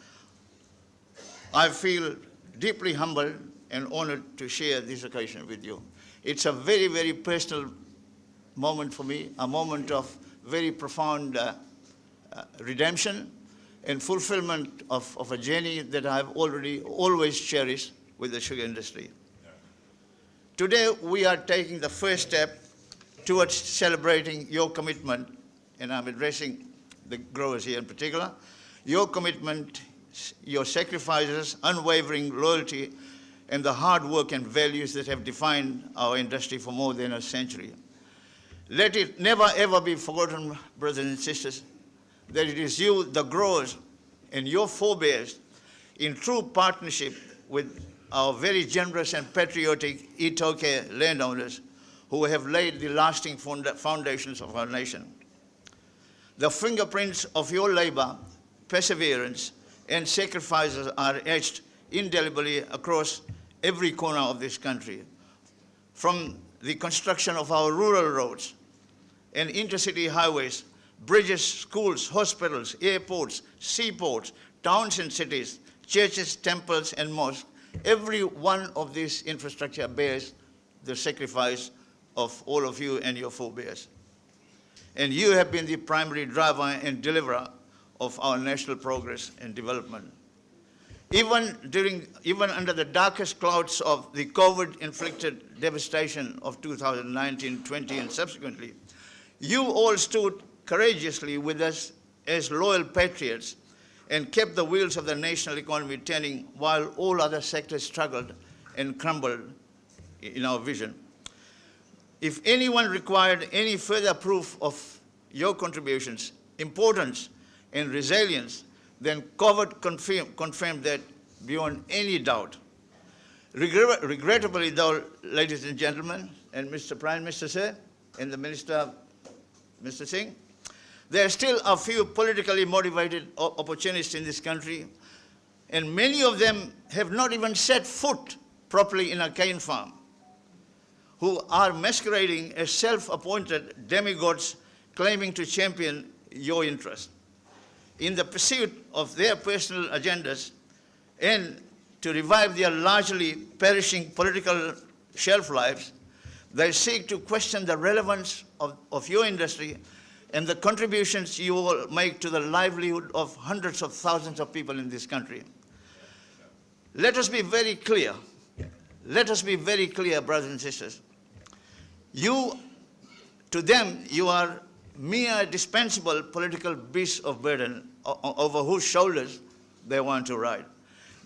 I feel deeply humbled and honored to share this occasion with you. It's a very, very personal moment for me, a moment of very profound redemption and fulfillment of a journey that I've always cherished with the sugar industry. Today, we are taking the first step towards celebrating your commitment, and I'm addressing the growers here in particular, your commitment, your sacrifices, unwavering loyalty, and the hard work and values that have defined our industry for more than a century. Let it never ever be forgotten, brothers and sisters, that it is you, the growers, and your forebears, in true partnership with our very generous and patriotic Itoke landowners, who have laid the lasting foundations of our nation. The fingerprints of your labor, perseverance, and sacrifices are etched indelibly across every corner of this country, from the construction of our rural roads and intercity highways, bridges, schools, hospitals, airports, seaports, towns and cities, churches, temples, and mosques. Every one of these infrastructure bears the sacrifice of all of you and your forebears. And you have been the primary driver and deliverer of our national progress and development. Even under the darkest clouds of the COVID-inflicted devastation of 2019, 20, and subsequently, you all stood courageously with us as loyal patriots and kept the wheels of the national economy turning while all other sectors struggled and crumbled in our vision. If anyone required any further proof of your contributions, importance, and resilience, then COVID confirmed that beyond any doubt. Regrettably, though, ladies and gentlemen, and Mr. Prime Minister, sir, and the Minister, Mr. Singh, there are still a few politically motivated opportunists in this country, and many of them have not even set foot properly in a cane farm, who are masquerading as self-appointed demigods claiming to champion your interests. In the pursuit of their personal agendas and to revive their largely perishing political shelf lives, they seek to question the relevance of your industry and the contributions you all make to the livelihood of hundreds of thousands of people in this country. Let us be very clear. Let us be very clear, brothers and sisters. To them, you are mere dispensable political beasts of burden over whose shoulders they want to ride.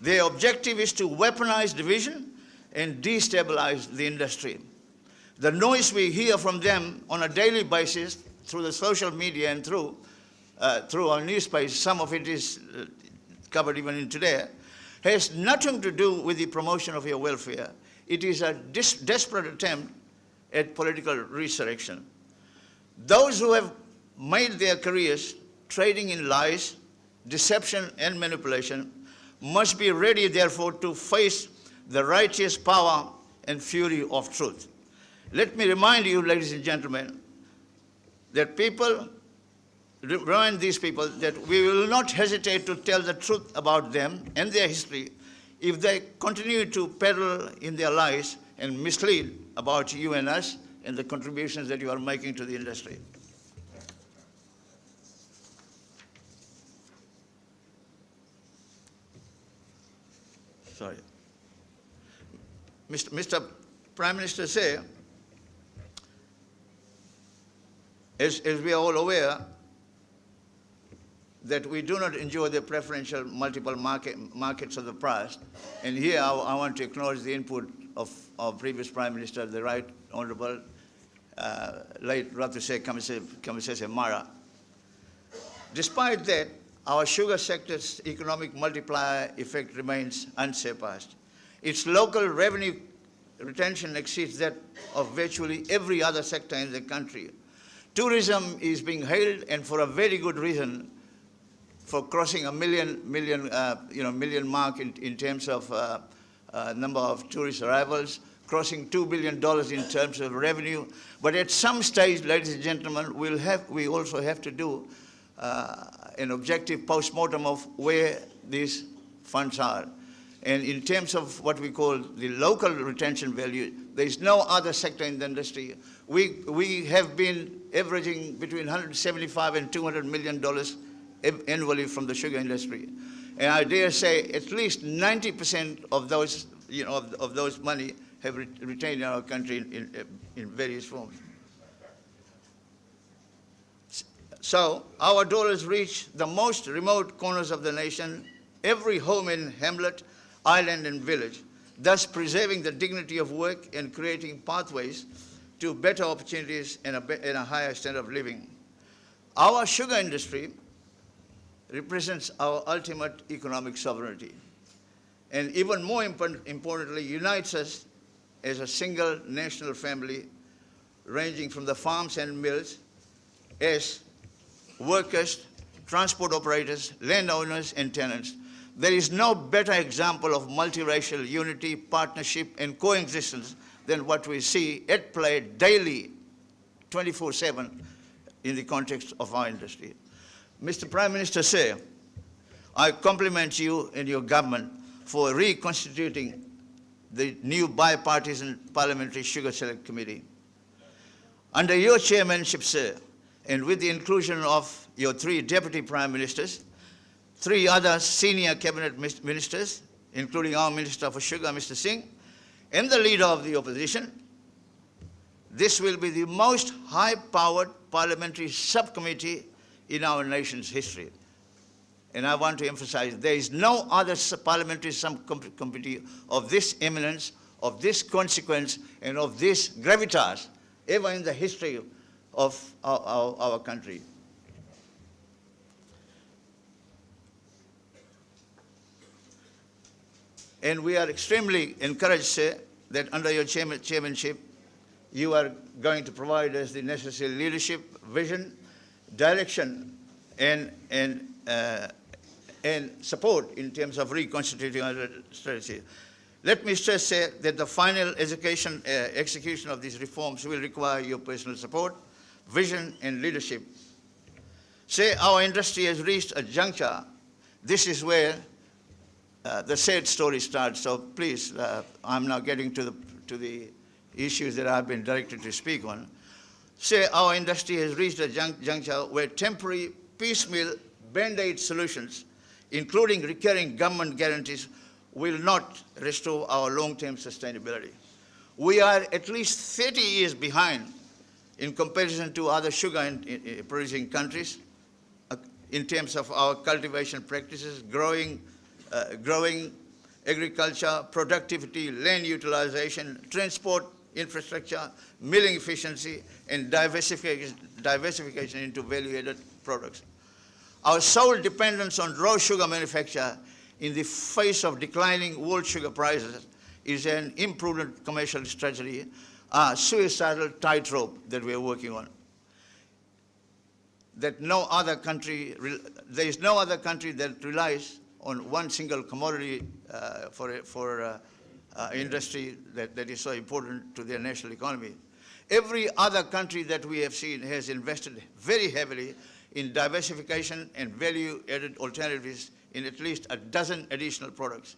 Their objective is to weaponize division and destabilize the industry. The noise we hear from them on a daily basis through the social media and through our newspapers, some of it is covered even in today, has nothing to do with the promotion of your welfare. It is a desperate attempt at political resurrection. Those who have made their careers trading in lies, deception, and manipulation must be ready, therefore, to face the righteous power and fury of truth. Let me remind you, ladies and gentlemen, that remind these people that we will not hesitate to tell the truth about them and their history if they continue to peddle in their lies and mislead about you and us and the contributions that you are making to the industry. Sorry. Mr. Prime Minister said, as we are all aware, that we do not enjoy the preferential multiple markets of the past. And here I want to acknowledge the input of our previous Prime Minister, the Right Honourable late Ratusek Kamisese Mara. Despite that, our sugar sector's economic multiplier effect remains unsurpassed. Its local revenue retention exceeds that of virtually every other sector in the country. Tourism is being hailed, and for a very good reason, for crossing a million mark in terms of number of tourist arrivals, crossing $2 billion in terms of revenue. But at some stage, ladies and gentlemen, we also have to do an objective post-mortem of where these funds are. And in terms of what we call the local retention value, there is no other sector in the industry. We have been averaging between $175 and $200 million annually from the sugar industry. And I dare say at least 90% of those, of those money have retained in our country in various forms. So our dollars reach the most remote corners of the nation, every home and hamlet, island and village, thus preserving the dignity of work and creating pathways to better opportunities and a higher standard of living. Our sugar industry represents our ultimate economic sovereignty, and even more importantly, unites us as a single national family, ranging from the farms and mills, as workers, transport operators, landowners, and tenants. There is no better example of multiracial unity, partnership, and coexistence than what we see at play daily, 24/7, in the context of our industry. Mr. Prime Minister said, I compliment you and your government for reconstituting the new bipartisan Parliamentary Sugar Select Committee. Under your chairmanship, sir, and with the inclusion of your 3 deputy prime ministers, 3 other senior cabinet ministers, including our Minister for Sugar, Mr. Singh, and the leader of the opposition, this will be the most high-powered parliamentary subcommittee in our nation's history. And I want to emphasize, there is no other parliamentary subcommittee of this eminence, of this consequence, and of this gravitas ever in the history of our country. And we are extremely encouraged, sir, that under your chairmanship, you are going to provide us the necessary leadership, vision, direction, and support in terms of reconstituting our strategy. Let me stress, sir, that the final execution of these reforms will require your personal support, vision, and leadership. Say our industry has reached a juncture. This is where the sad story starts. So please, I'm now getting to the issues that I've been directed to speak on. Say our industry has reached a juncture where temporary, piecemeal, band-aid solutions, including recurring government guarantees, will not restore our long-term sustainability. We are at least 30 years behind in comparison to other sugar-producing countries in terms of our cultivation practices, growing agriculture, productivity, land utilization, transport infrastructure, milling efficiency, and diversification into value-added products. Our sole dependence on raw sugar manufacture in the face of declining world sugar prices is an imprudent commercial strategy, a suicidal tightrope that we are working on. That there is no other country that relies on one single commodity for industry that is so important to their national economy. Every other country that we have seen has invested very heavily in diversification and value-added alternatives in at least a dozen additional products.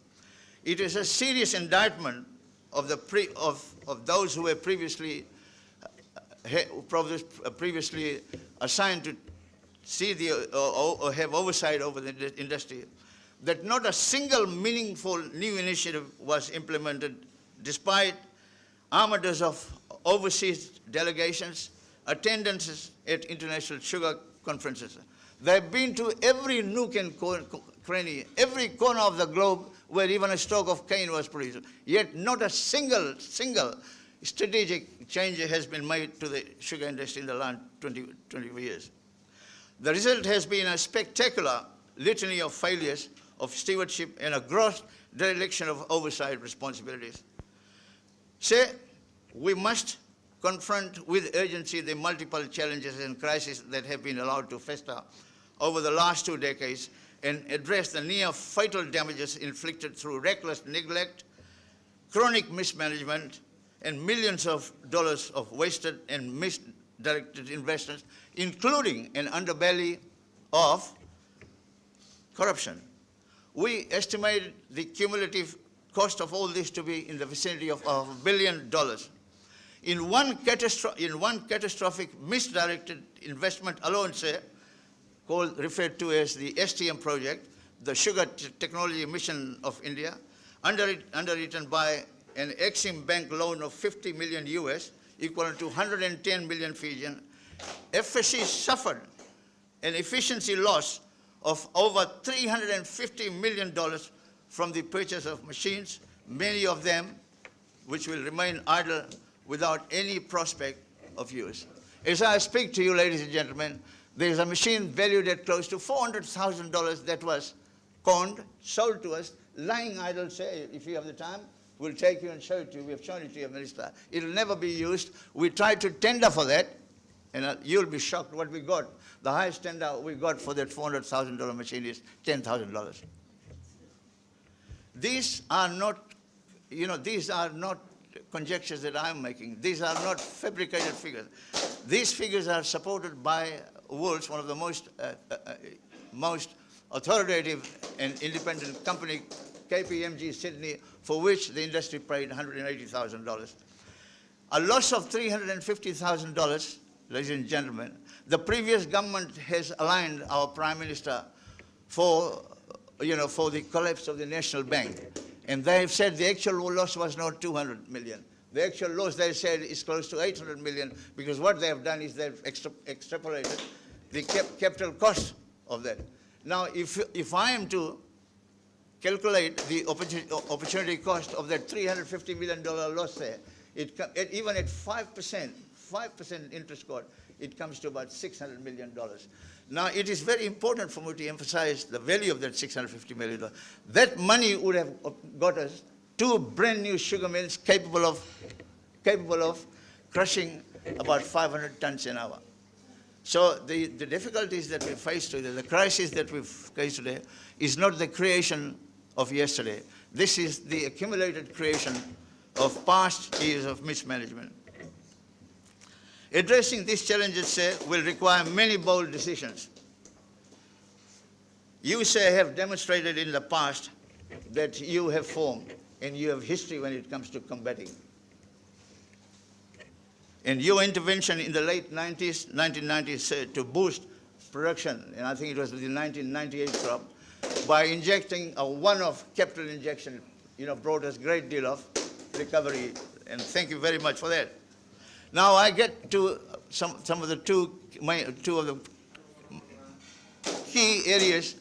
It is a serious indictment of those who were previously assigned to see or have oversight over the industry, that not a single meaningful new initiative was implemented despite armadas of overseas delegations, attendances at international sugar conferences. They've been to every nook and cranny, every corner of the globe where even a stalk of cane was produced. Yet not a single strategic change has been made to the sugar industry in the last 20 years. The result has been a spectacular litany of failures of stewardship and a gross dereliction of oversight responsibilities. Say, we must confront with urgency the multiple challenges and crises that have been allowed to fester over the last 2 decades and address the near fatal damages inflicted through reckless neglect, chronic mismanagement, and millions of dollars of wasted and misdirected investments, including an underbelly of corruption. We estimated the cumulative cost of all this to be in the vicinity of $1 billion. In one catastrophic misdirected investment alone, say, referred to as the STM project, the Sugar Technology Mission of India, underwritten by an Exim Bank loan of 50 million US, equivalent to 110 million Fijian, FSC suffered an efficiency loss of over $350 million from the purchase of machines, many of them which will remain idle without any prospect of use. As I speak to you, ladies and gentlemen, there is a machine valued at close to $400,000 that was conned, sold to us, lying idle. Say, if you have the time, we'll take you and show it to you. We have shown it to you, Minister. It'll never be used. We tried to tender for that, and you'll be shocked what we got. The highest tender we got for that $400,000 machine is $10,000. These are not, these are not conjectures that I'm making. These are not fabricated figures. These figures are supported by world's one of the most authoritative and independent company, KPMG Sydney, for which the industry paid $180,000. A loss of $350,000, ladies and gentlemen. The previous government has aligned our Prime Minister for the collapse of the National Bank. And they have said the actual loss was not 200 million. The actual loss, they said, is close to 800 million, because what they have done is they've extrapolated the capital cost of that. Now, if I am to calculate the opportunity cost of that $350 million loss there, even at 5% interest cost, it comes to about $600 million. Now, it is very important for me to emphasize the value of that $650 million. That money would have got us 2 brand new sugar mills capable of crushing about 500 tons an hour. So the difficulties that we face today, the crisis that we face today, is not the creation of yesterday. This is the accumulated creation of past years of mismanagement. Addressing these challenges, sir, will require many bold decisions. You, sir, have demonstrated in the past that you have formed and you have history when it comes to combating. And your intervention in the late 1990s, sir, to boost production, and I think it was the 1998 crop, by injecting a one-off capital injection, brought us a great deal of recovery, and thank you very much for that. Now I get to some of the two of the key areas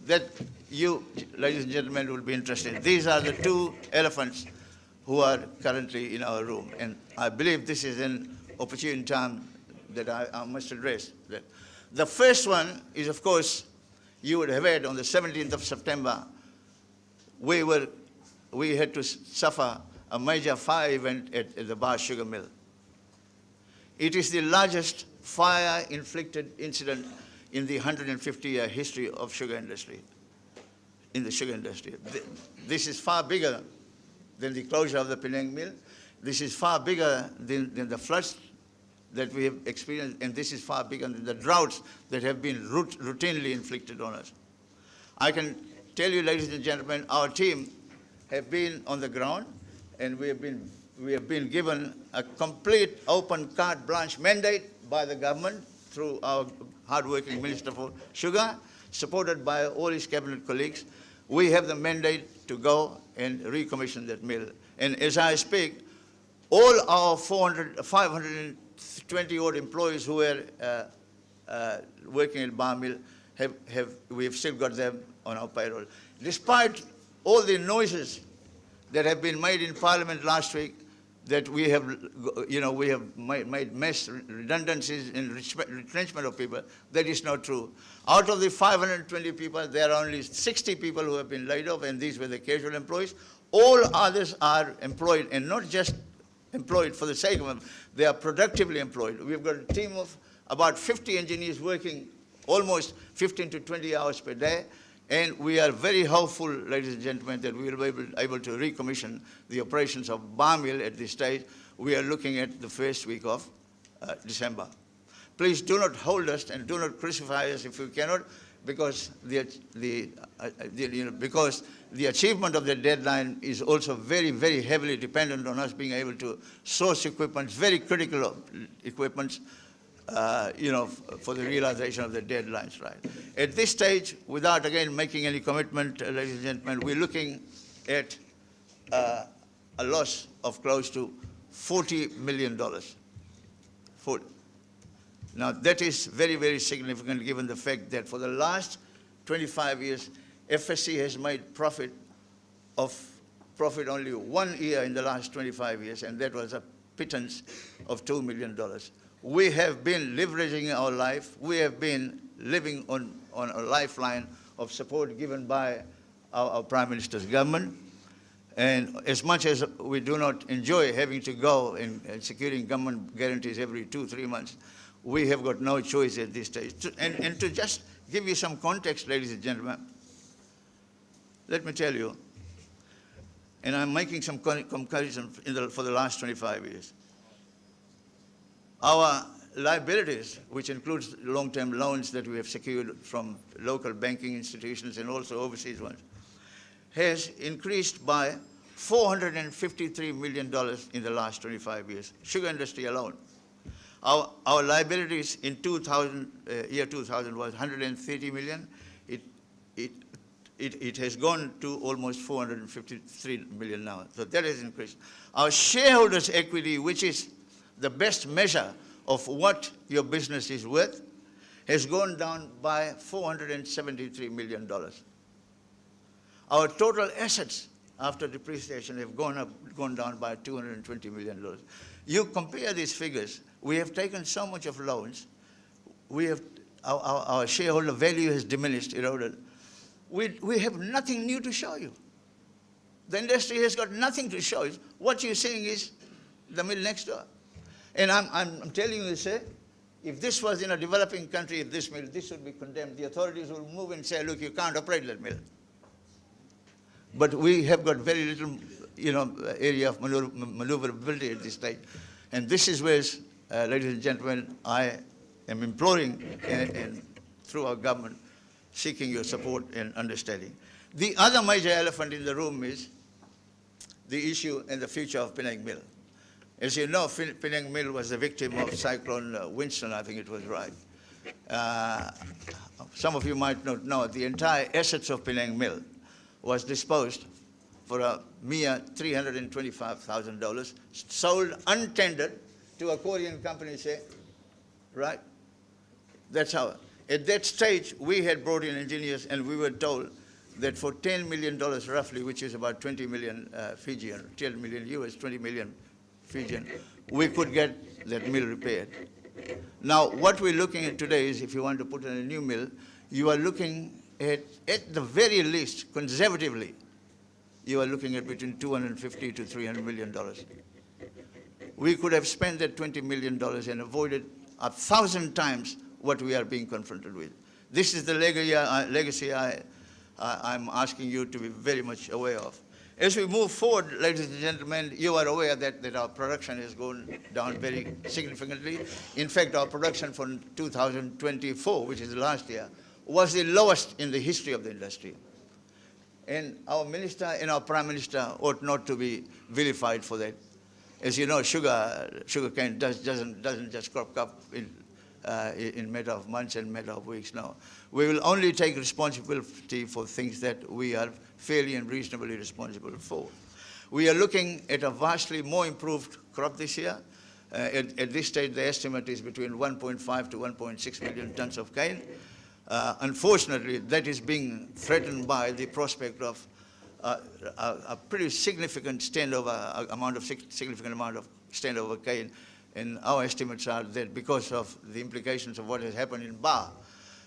that you, ladies and gentlemen, will be interested in. These are the two elephants who are currently in our room, and I believe this is an opportune time that I must address that. The first one is, of course, you would have heard on the 17th of September, we had to suffer a major fire event at the Bar Sugar Mill. It is the largest fire-inflicted incident in the 150-year history of sugar industry, in the sugar industry. This is far bigger than the closure of the Penang mill. This is far bigger than the floods that we have experienced, and this is far bigger than the droughts that have been routinely inflicted on us. I can tell you, ladies and gentlemen, our team have been on the ground, and we have been given a complete open carte blanche mandate by the government through our hard-working Minister for Sugar, supported by all his cabinet colleagues. We have the mandate to go and recommission that mill. And as I speak, all our 520 odd employees who were working at Bar Mill we have still got them on our payroll. Despite all the noises that have been made in Parliament last week, that we have made mass redundancies and retrenchment of people, that is not true. Out of the 520 people, there are only 60 people who have been laid off, and these were the casual employees. All others are employed, and not just employed for the sake of them, they are productively employed. We've got a team of about 50 engineers working almost 15 to 20 hours per day, and we are very hopeful, ladies and gentlemen, that we will be able to recommission the operations of Bar Mill at this stage. We are looking at the first week of December. Please do not hold us and do not crucify us if we cannot, because because the achievement of the deadline is also very, very heavily dependent on us being able to source equipment, very critical equipment, for the realization of the deadlines, right? At this stage, without again making any commitment, ladies and gentlemen, we're looking at a loss of close to $40 million. Now, that is very, very significant given the fact that for the last 25 years, FSC has made profit only 1 year in the last 25 years, and that was a pittance of $2 million. We have been leveraging our life. We have been living on a lifeline of support given by our Prime Minister's government. And as much as we do not enjoy having to go and securing government guarantees every 2-3 months, we have got no choice at this stage. And to just give you some context, ladies and gentlemen, let me tell you, and I'm making some comparison for the last 25 years. Our liabilities, which includes long-term loans that we have secured from local banking institutions and also overseas ones, has increased by $453 million in the last 25 years, sugar industry alone. Our liabilities in year 2000 was 130 million. It has gone to almost 453 million now. So that has increased. Our shareholders' equity, which is the best measure of what your business is worth, has gone down by $473 million. Our total assets after depreciation have gone down by $220 million. You compare these figures, we have taken so much of loans, our shareholder value has diminished, eroded. We have nothing new to show you. The industry has got nothing to show you. What you're seeing is the mill next door. And I'm telling you, sir, if this was in a developing country, if this mill, this would be condemned. The authorities will move and say, look, you can't operate that mill. But we have got very little, area of maneuverability at this stage. And this is where ladies and gentlemen, I am imploring and through our government, seeking your support and understanding. The other major elephant in the room is the issue and the future of Penang Mill. As you know, Penang Mill was the victim of Cyclone Winston, I think it was right. Some of you might not know, the entire assets of Penang Mill was disposed for a mere $325,000, sold untendered to a Korean company, say, right? That's how. At that stage, we had brought in engineers and we were told that for $10 million roughly, which is about 20 million Fijian, 10 million US, 20 million Fijian, we could get that mill repaired. Now, what we're looking at today is if you want to put in a new mill, you are looking at the very least, conservatively, you are looking at between $250 to $300 million. We could have spent that $20 million and avoided 1,000 times what we are being confronted with. This is the legacy I'm asking you to be very much aware of. As we move forward, ladies and gentlemen, you are aware that our production has gone down very significantly. In fact, our production for 2024, which is last year, was the lowest in the history of the industry. And our minister and our prime minister ought not to be vilified for that. As you know, sugarcane doesn't just crop up in matter of months and matter of weeks now. We will only take responsibility for things that we are fairly and reasonably responsible for. We are looking at a vastly more improved crop this year. At this stage, the estimate is between 1.5 to 1.6 million tons of cane. Unfortunately, that is being threatened by the prospect of a pretty significant significant amount of standover cane. And our estimates are that because of the implications of what has happened in Ba,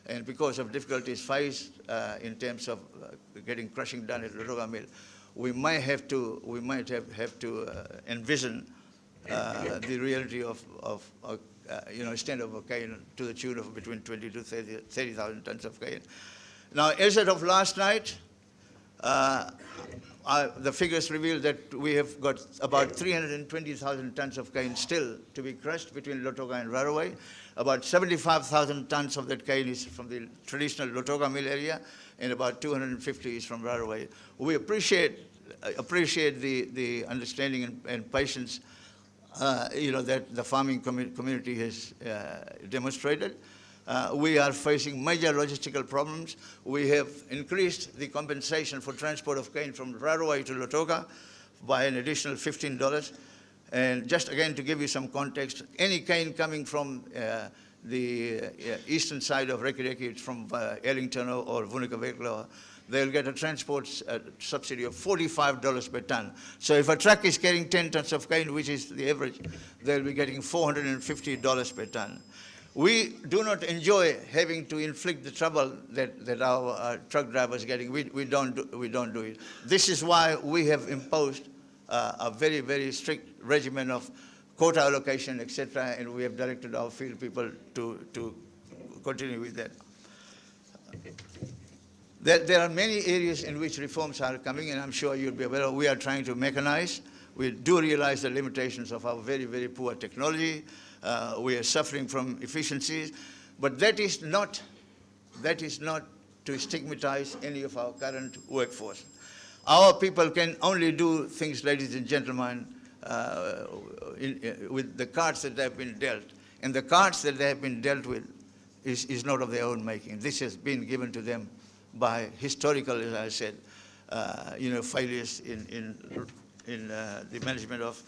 and because of difficulties faced in terms of getting crushing done at Lautoka Mill, we might have to envision the reality of standover cane to the tune of between 20 to 30,000 tons of cane. Now, as of last night, the figures reveal that we have got about 320,000 tons of cane still to be crushed between Lautoka and Raraway. About 75,000 tons of that cane is from the traditional Lautoka mill area, and about 250 is from Raraway. We appreciate the understanding and patience that the farming community has demonstrated. We are facing major logistical problems. We have increased the compensation for transport of cane from Raraway to Lautoka by an additional $15. And just again to give you some context, any cane coming from the eastern side of Reki, from Ellington or Vunikavekla, they'll get a transport subsidy of $45 per ton. So if a truck is carrying 10 tons of cane, which is the average, they'll be getting $450 per ton. We do not enjoy having to inflict the trouble that our truck drivers are getting. We don't do it. This is why we have imposed a very, very strict regimen of quota allocation, etc., and we have directed our field people to continue with that. There are many areas in which reforms are coming, and I'm sure you'll be aware of. We are trying to mechanize. We do realize the limitations of our very, very poor technology. We are suffering from efficiencies, but that is not to stigmatize any of our current workforce. Our people can only do things, ladies and gentlemen, with the cards that they have been dealt. And the cards that they have been dealt with is not of their own making. This has been given to them by historical, as I said, failures in the management of.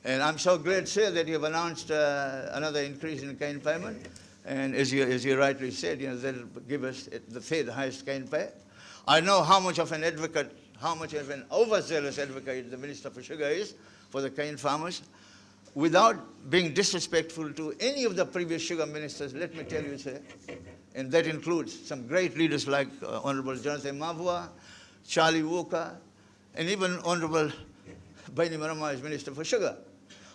And I'm so glad, sir, that you have announced another increase in cane payment. And as you rightly said, that'll give us the third highest cane pay. I know how much of an advocate, how much of an overzealous advocate the Minister for Sugar is for the cane farmers. Without being disrespectful to any of the previous sugar ministers, let me tell you, sir, and that includes some great leaders like Honorable Jonathan Mavua, Charlie Walker, and even Honorable Baini Marama as Minister for Sugar.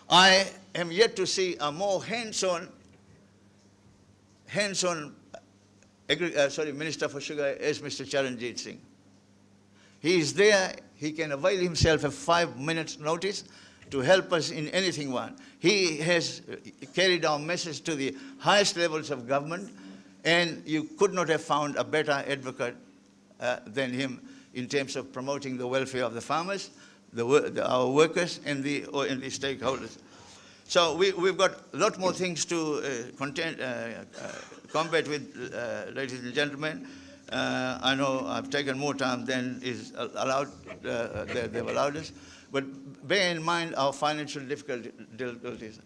I am yet to see a more hands-on Minister for Sugar as Mr. Charanjit Singh. He is there, he can avail himself of 5 minutes notice, to help us in anything we want. He has carried our message to the highest levels of government, and you could not have found a better advocate than him in terms of promoting the welfare of the farmers, our workers, and the stakeholders. So we've got a lot more things to combat with, ladies and gentlemen. I know I've taken more time than is allowed, they've allowed us, but bear in mind our financial difficulties.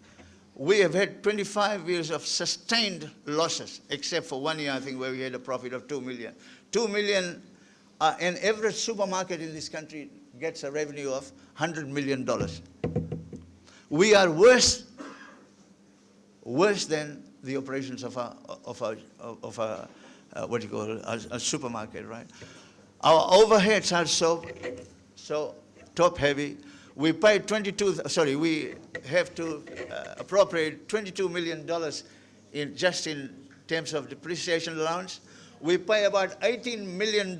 We have had 25 years of sustained losses, except for 1 year, I think, where we had a profit of 2 million. 2 million, an average supermarket in this country gets a revenue of $100 million. We are worse than the operations of a what do you call it, a supermarket, right? Our overheads are so top heavy. We pay we have to appropriate $22 million just in terms of depreciation allowance. We pay about $18 million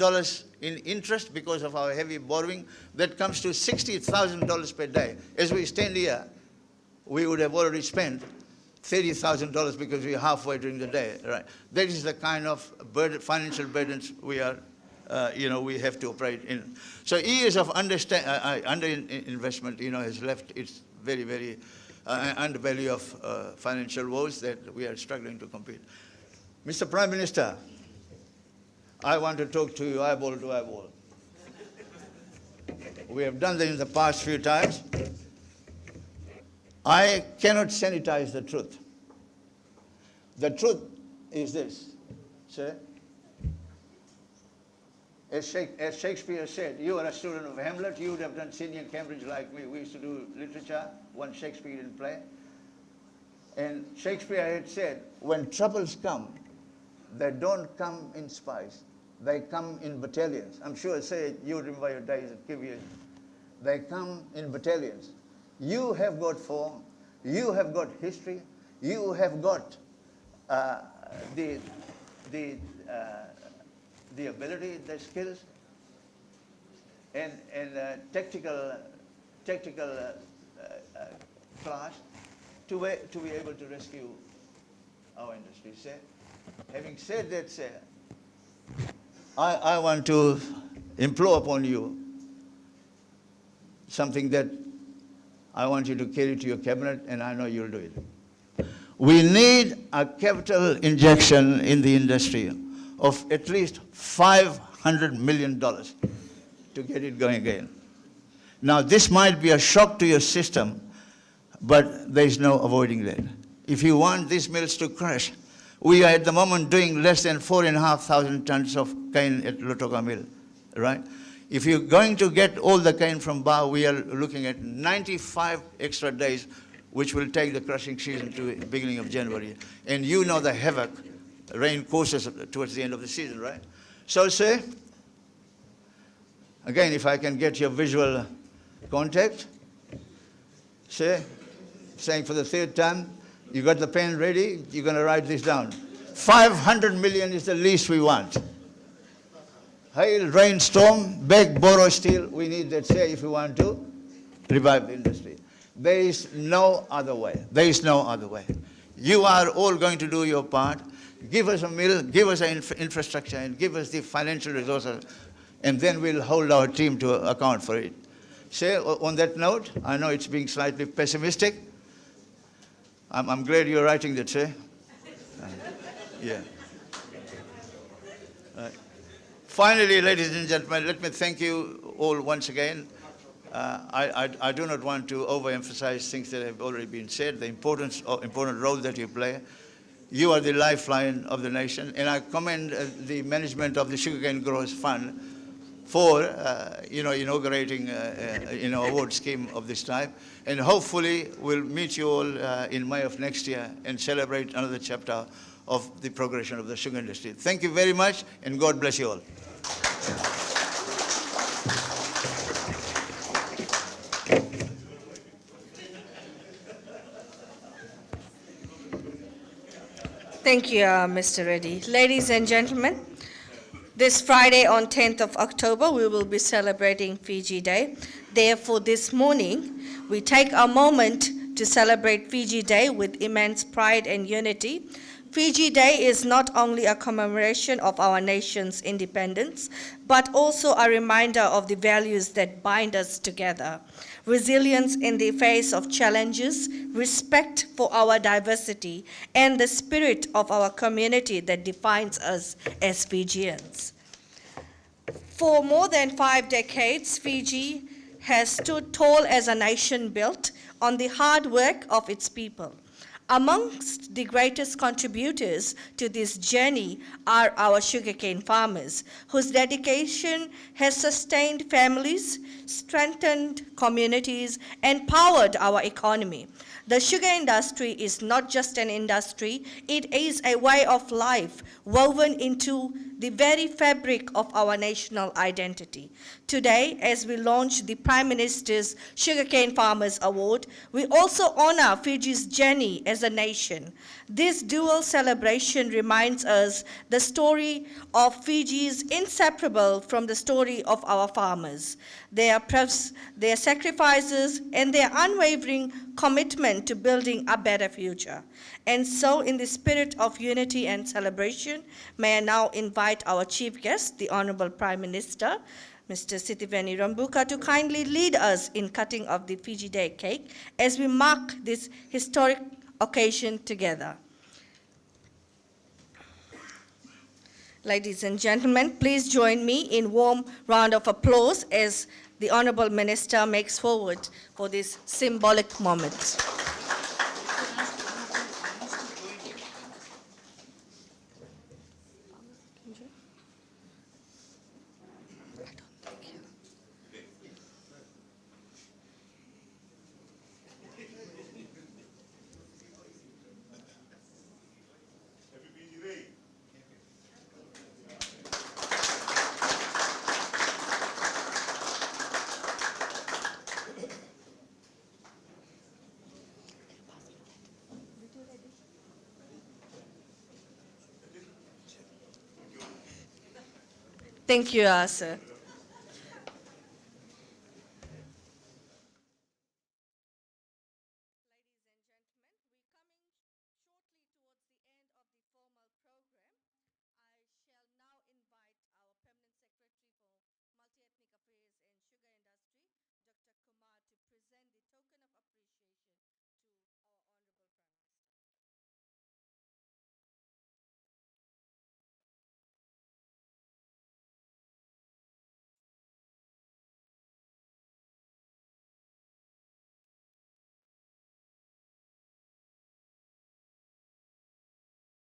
in interest because of our heavy borrowing. That comes to $60,000 per day. As we stand here, we would have already spent $30,000 because we're halfway during the day, right? That is the kind of financial burdens we are, we have to operate in. So years of underinvestment, has left its very, very underbelly of financial woes that we are struggling to compete. Mr. Prime Minister, I want to talk to you eyeball to eyeball. We have done that in the past few times. I cannot sanitize the truth. The truth is this, sir. As Shakespeare said, you are a student of Hamlet, you would have done Sydney and Cambridge like me. We used to do literature, one Shakespearean play. And Shakespeare had said, when troubles come, they don't come in spies, they come in battalions. I'm sure, say, you remember your days at Keynote. They come in battalions. You have got form, you have got history, you have got the ability, the skills, and tactical class to be able to rescue our industry. Sir, having said that, sir, I want to implore upon you something that I want you to carry to your cabinet, and I know you'll do it. We need a capital injection in the industry of at least $500 million to get it going again. Now, this might be a shock to your system, but there is no avoiding that. If you want these mills to crash, we are at the moment doing less than 4,500 tons of cane at Lautoka mill, right? If you're going to get all the cane from Ba, we are looking at 95 extra days, which will take the crushing season to the beginning of January. And you know the havoc rain causes towards the end of the season, right? So, sir, again, if I can get your visual contact, sir, saying for the third time, you got the pen ready, you're going to write this down. 500 million is the least we want. Hail, rain, storm, beg, borrow, steal, we need that, sir, if we want to revive the industry. There is no other way. There is no other way. You are all going to do your part. Give us a mill, give us an infrastructure, and give us the financial resources, and then we'll hold our team to account for it. Sir, on that note, I know it's being slightly pessimistic. I'm glad you're writing that, sir. Yeah. Finally, ladies and gentlemen, let me thank you all once again. I do not want to overemphasize things that have already been said, the important role that you play. You are the lifeline of the nation, and I commend the management of the Sugarcane Growers Fund for inaugurating award scheme of this type. And hopefully we'll meet you all in May of next year and celebrate another chapter of the progression of the sugar industry. Thank you very much, and God bless you all. Thank you, Mr. Reddy. Ladies and gentlemen, this Friday on 10th of October, we will be celebrating Fiji Day. Therefore, this morning, we take a moment to celebrate Fiji Day with immense pride and unity. Fiji Day is not only a commemoration of our nation's independence, but also a reminder of the values that bind us together. Resilience in the face of challenges, respect for our diversity, and the spirit of our community that defines us as Fijians. For more than 5 decades, Fiji has stood tall as a nation built on the hard work of its people. Amongst the greatest contributors to this journey are our sugarcane farmers, whose dedication has sustained families, strengthened communities, and powered our economy. The sugar industry is not just an industry, it is a way of life woven into the very fabric of our national identity. Today, as we launch the Prime Minister's Sugarcane Farmers Award, we also honor Fiji's journey as a nation. This dual celebration reminds us the story of Fiji is inseparable from the story of our farmers. Their sacrifices and their unwavering commitment to building a better future. And so, in the spirit of unity and celebration, may I now invite our chief guest, the Honorable Prime Minister, Mr. Sitiveni Rabuka, to kindly lead us in cutting of the Fiji Day cake as we mark this historic occasion together. Ladies and gentlemen, please join me in warm round of applause as the Honorable Minister makes forward for this symbolic moment. Thank you, sir.